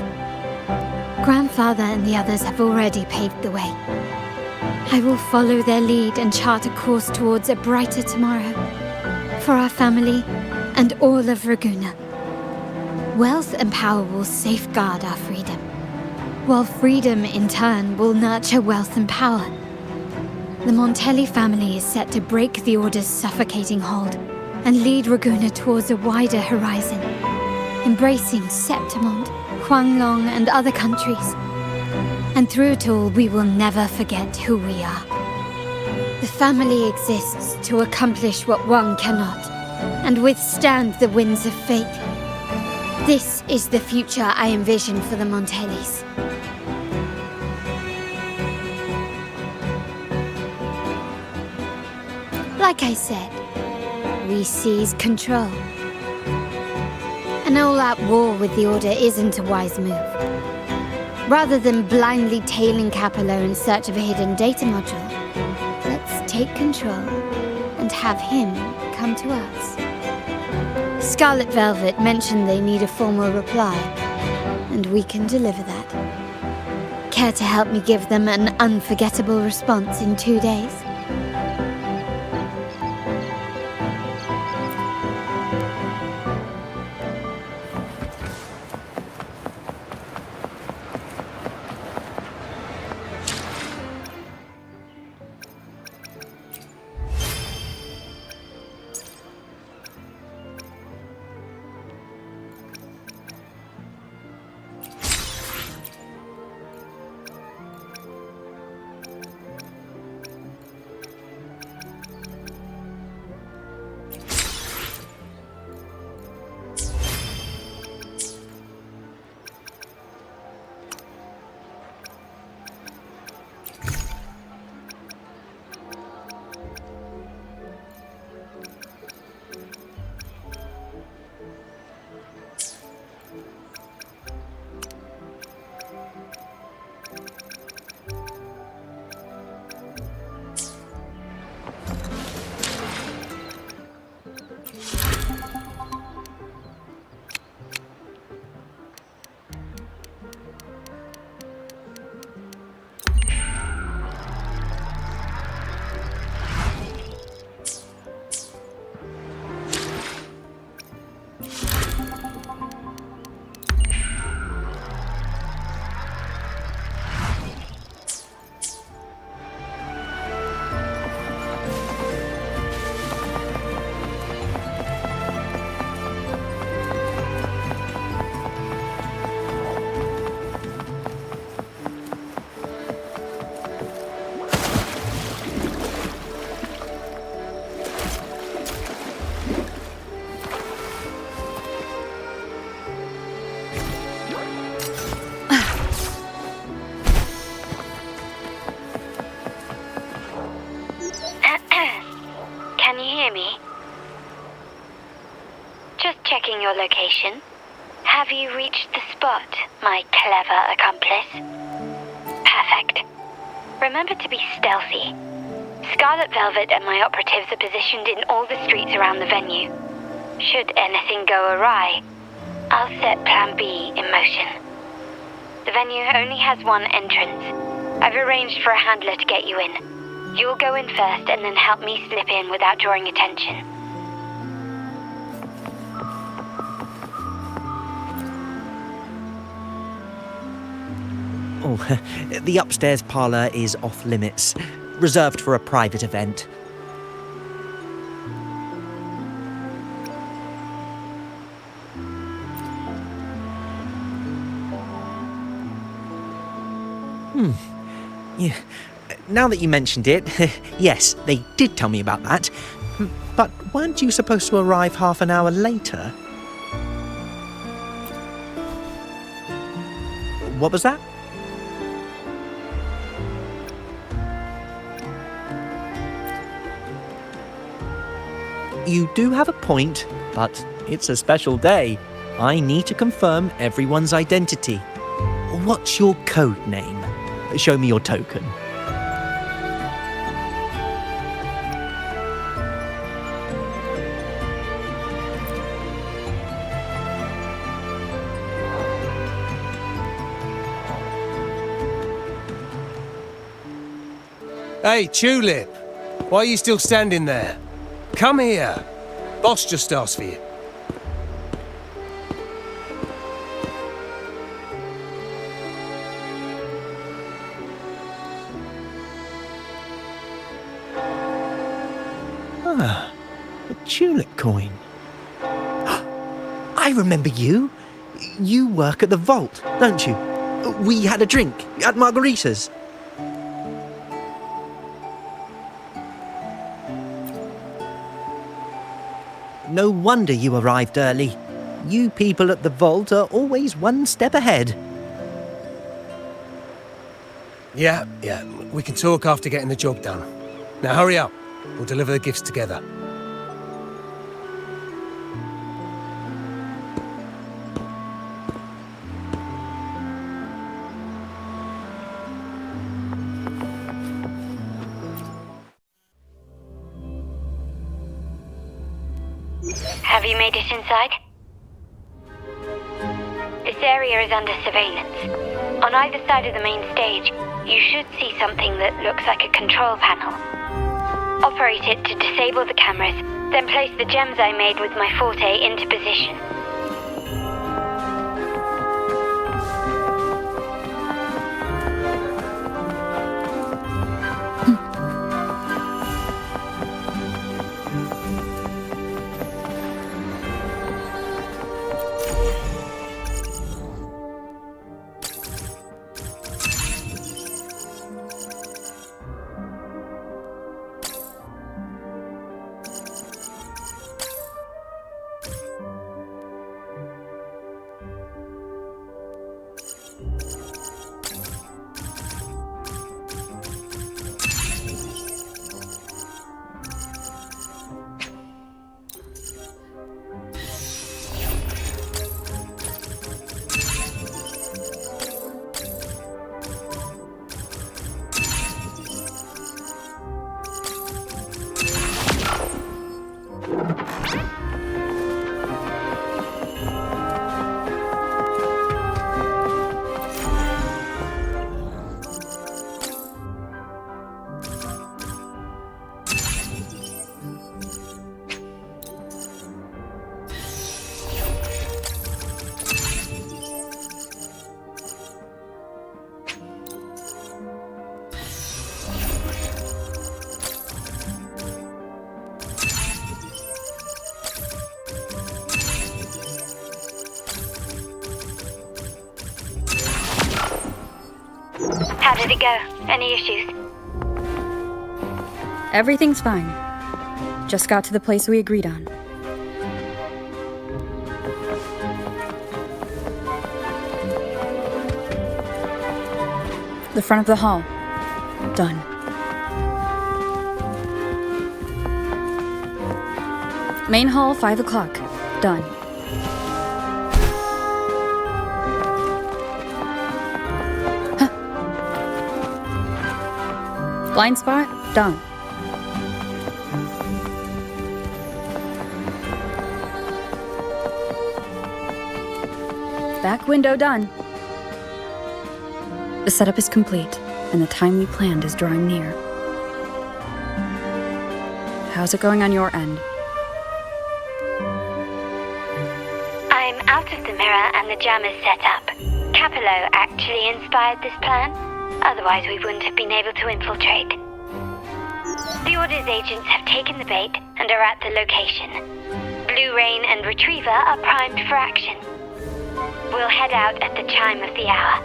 Speaker 4: Grandfather and the others have already paved the way. I will follow their lead and chart a course towards a brighter tomorrow for our family and all of Raguna. Wealth and power will safeguard our freedom, while freedom in turn will nurture wealth and power. The Montelli family is set to break the Order's suffocating hold and lead Raguna towards a wider horizon, embracing Septimont, Huanglong, and other countries. And through it all, we will never forget who we are. The family exists to accomplish what one cannot, and withstand the winds of fate. This is the future I envision for the Montellis. Like I said, we seize control. An all-out war with the Order isn't a wise move. Rather than blindly tailing Capello in search of a hidden data module, let's take control and have him come to us. Scarlet Velvet mentioned they need a formal reply, and we can deliver that. Care to help me give them an unforgettable response in 2 days?
Speaker 3: Checking your location. Have you reached the spot, my clever accomplice? Perfect. Remember to be stealthy. Scarlet Velvet and my operatives are positioned in all the streets around the venue. Should anything go awry, I'll set Plan B in motion. The venue only has one entrance. I've arranged for a handler to get you in. You'll go in first and then help me slip in without drawing attention.
Speaker 9: Oh, the upstairs parlour is off limits, reserved for a private event. Yeah. Now that you mentioned it, yes, they did tell me about that. But weren't you supposed to arrive half an hour later? What was that? You do have a point, but it's a special day. I need to confirm everyone's identity. What's your code name? Show me your token.
Speaker 7: Hey, Tulip! Why are you still standing there? Come here! Boss just asked for you.
Speaker 9: Ah, a tulip coin. I remember you. You work at the vault, don't you? We had a drink at Margarita's. No wonder you arrived early. You people at the vault are always one step ahead.
Speaker 7: Yeah, we can talk after getting the job done. Now hurry up. We'll deliver the gifts together.
Speaker 3: Have you made it inside? This area is under surveillance. On either side of the main stage, you should see something that looks like a control panel. Operate it to disable the cameras, then place the gems I made with my forte into position. How did it go? Any issues?
Speaker 1: Everything's fine. Just got to the place we agreed on. The front of the hall. Done. Main hall, 5 o'clock. Done. Blind spot, done. Back window done. The setup is complete, and the time we planned is drawing near. How's it going on your end?
Speaker 3: I'm out of the mirror and the jam is set up. Capello actually inspired this plan. Otherwise, we wouldn't have been able to infiltrate. The Order's agents have taken the bait and are at the location. Blue Rain and Retriever are primed for action. We'll head out at the chime of the hour.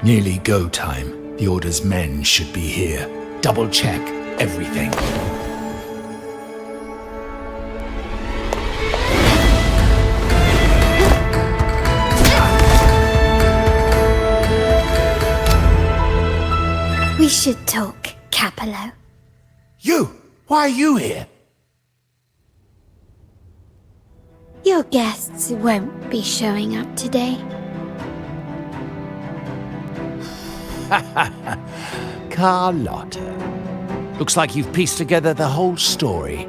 Speaker 2: Nearly go time. The Order's men should be here. Double check everything.
Speaker 4: We should talk, Capello.
Speaker 2: You! Why are you here?
Speaker 4: Your guests won't be showing up today.
Speaker 2: Carlotta. Looks like you've pieced together the whole story.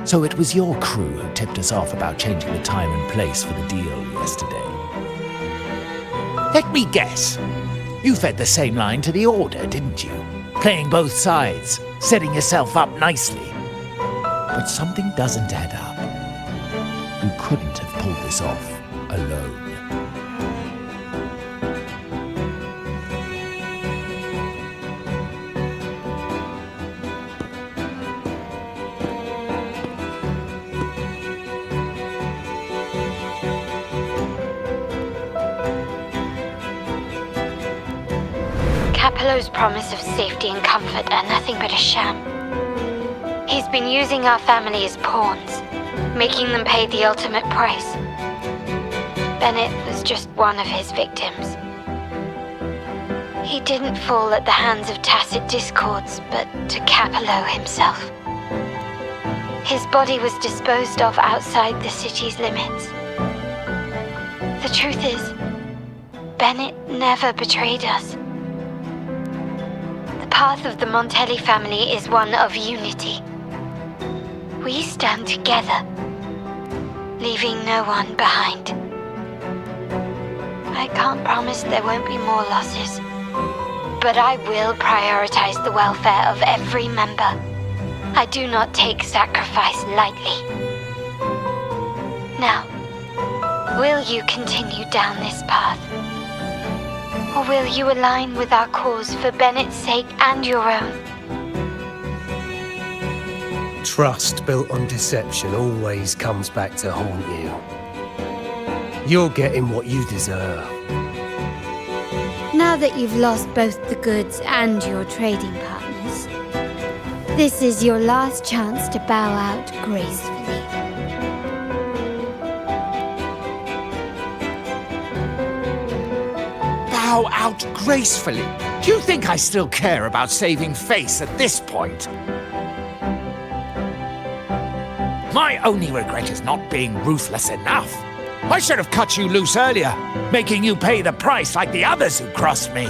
Speaker 2: So it was your crew who tipped us off about changing the time and place for the deal yesterday. Let me guess. You fed the same line to the Order, didn't you? Playing both sides, setting yourself up nicely. But something doesn't add up. You couldn't have pulled this off alone.
Speaker 3: Capello's promise of safety and comfort are nothing but a sham. He's been using our family as pawns, making them pay the ultimate price. Bennett was just one of his victims. He didn't fall at the hands of tacit discords, but to Capello himself. His body was disposed of outside the city's limits. The truth is, Bennett never betrayed us. The path of the Montelli family is one of unity. We stand together, leaving no one behind. I can't promise there won't be more losses, but I will prioritize the welfare of every member. I do not take sacrifice lightly. Now, will you continue down this path? Or will you align with our cause for Bennett's sake and your own?
Speaker 7: Trust built on deception always comes back to haunt you. You're getting what you deserve.
Speaker 4: Now that you've lost both the goods and your trading partners, this is your last chance to bow out gracefully.
Speaker 2: Bow out gracefully? Do you think I still care about saving face at this point? My only regret is not being ruthless enough. I should have cut you loose earlier, making you pay the price like the others who crossed me.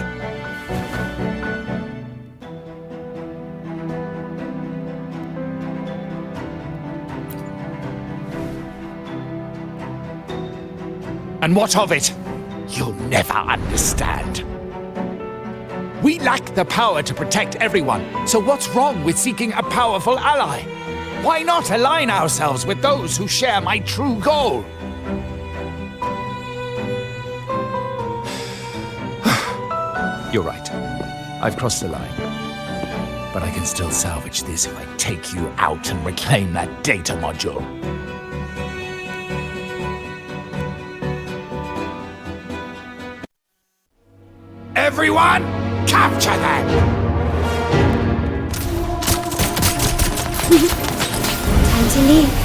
Speaker 2: And what of it? You'll never understand. We lack the power to protect everyone, so what's wrong with seeking a powerful ally? Why not align ourselves with those who share my true goal? You're right. I've crossed the line. But I can still salvage this if I take you out and reclaim that data module. Everyone, capture them!
Speaker 4: Time to leave.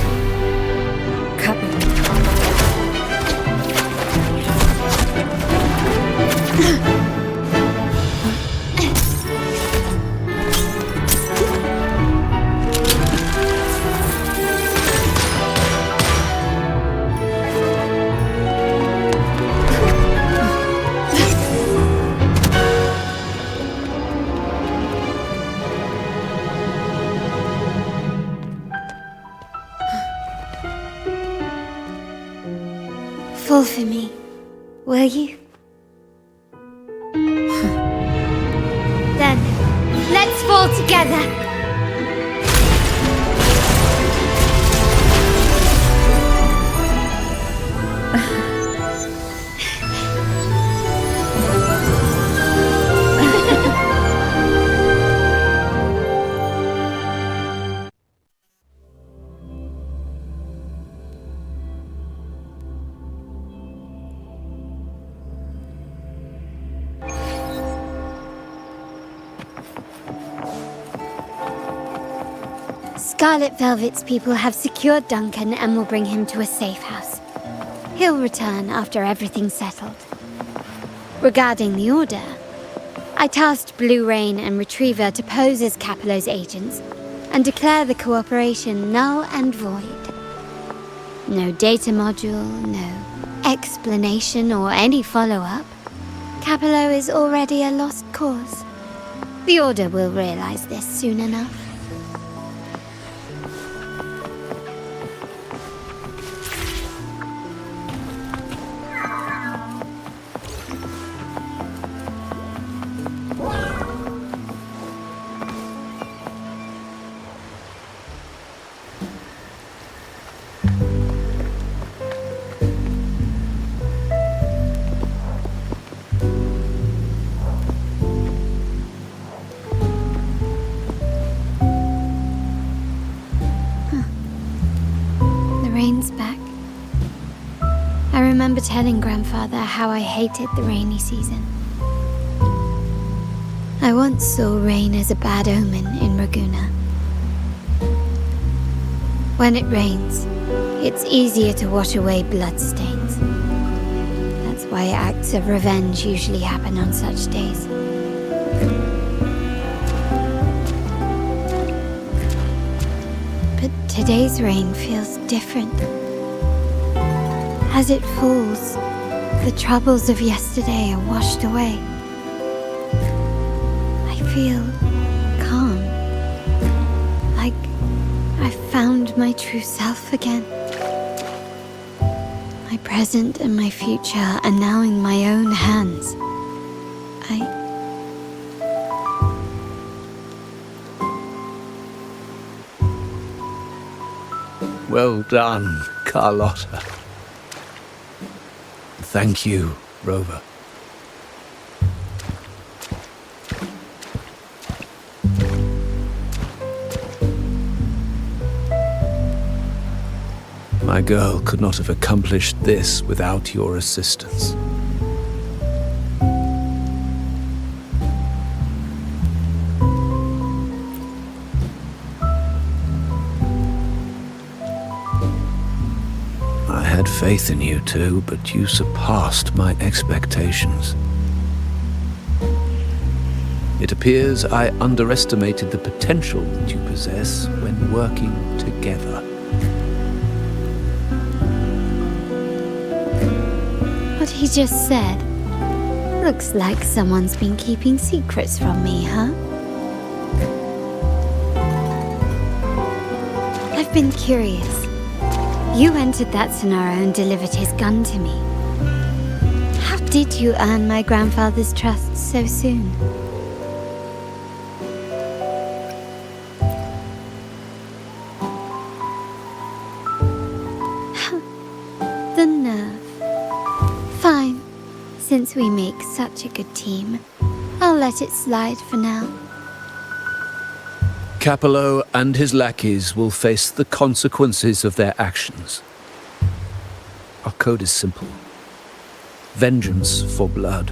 Speaker 4: Fall for me, will you? Then, let's fall together! Scarlet Velvet's people have secured Duncan and will bring him to a safe house. He'll return after everything's settled. Regarding the Order, I tasked Blue Rain and Retriever to pose as Capello's agents and declare the cooperation null and void. No data module, no explanation or any follow-up. Capello is already a lost cause. The Order will realize this soon enough. Back. I remember telling Grandfather how I hated the rainy season. I once saw rain as a bad omen in Raguna. When it rains, it's easier to wash away bloodstains. That's why acts of revenge usually happen on such days. But today's rain feels different. As it falls, the troubles of yesterday are washed away. I feel calm, like I've found my true self again. My present and my future are now in my own hands.
Speaker 5: Well done, Carlotta. Thank you, Rover. My girl could not have accomplished this without your assistance. I had faith in you too, but you surpassed my expectations. It appears I underestimated the potential that you possess when working together.
Speaker 4: What he just said looks like someone's been keeping secrets from me, huh? I've been curious. You entered that Sonaro and delivered his gun to me. How did you earn my grandfather's trust so soon? The nerve. Fine. Since we make such a good team, I'll let it slide for now.
Speaker 5: Capello and his lackeys will face the consequences of their actions. Our code is simple. Vengeance for blood.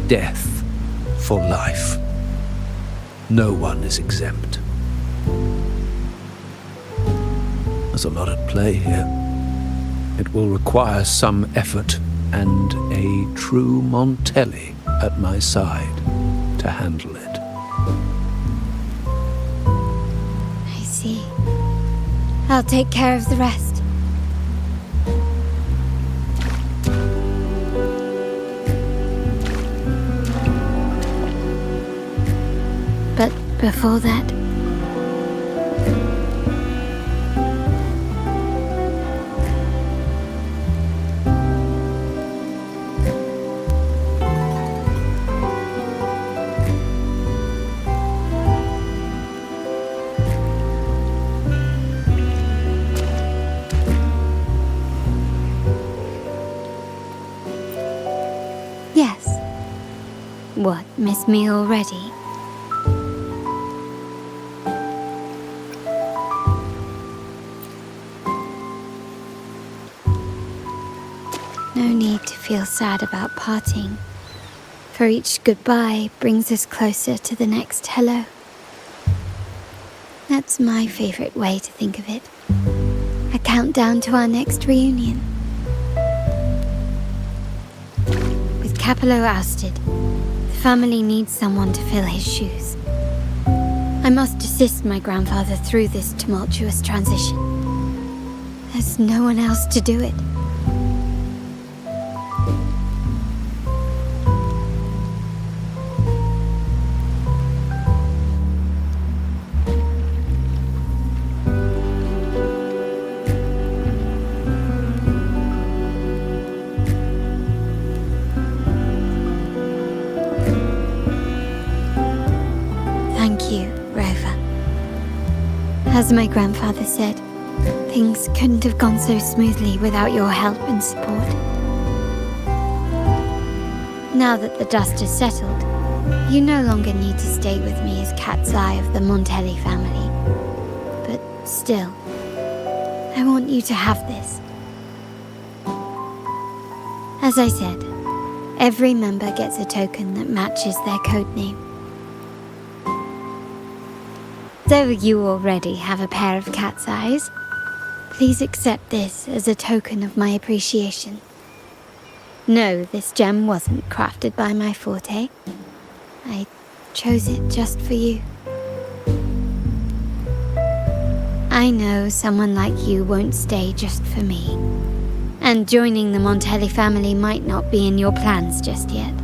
Speaker 5: Death for life. No one is exempt. There's a lot at play here. It will require some effort and a true Montelli at my side to handle it.
Speaker 4: I'll take care of the rest. But before that... What, miss me already? No need to feel sad about parting, for each goodbye brings us closer to the next hello. That's my favorite way to think of it. A countdown to our next reunion. With Capello ousted, the family needs someone to fill his shoes. I must assist my grandfather through this tumultuous transition. There's no one else to do it. As my grandfather said, things couldn't have gone so smoothly without your help and support. Now that the dust has settled, you no longer need to stay with me as Cat's Eye of the Montelli family. But still, I want you to have this. As I said, every member gets a token that matches their code name. Though you already have a pair of cat's eyes, please accept this as a token of my appreciation. No, this gem wasn't crafted by my forte. I chose it just for you. I know someone like you won't stay just for me, and joining the Montelli family might not be in your plans just yet.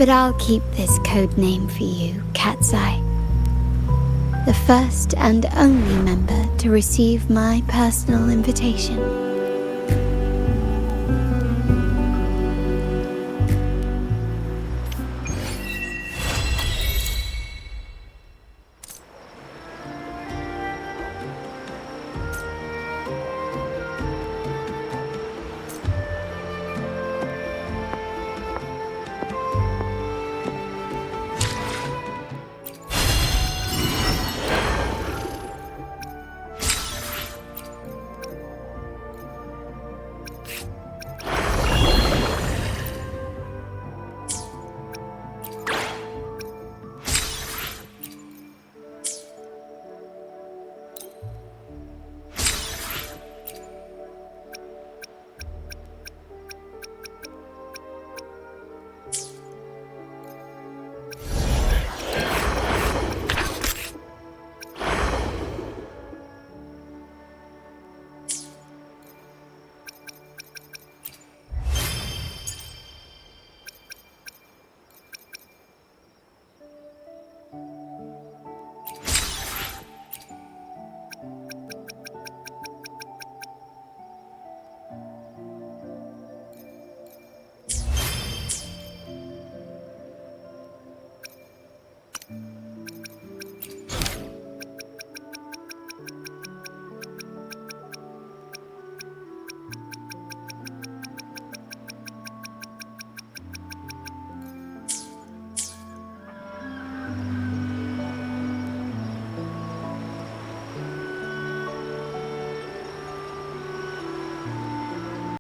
Speaker 4: But I'll keep this code name for you, Cat's Eye. The first and only member to receive my personal invitation.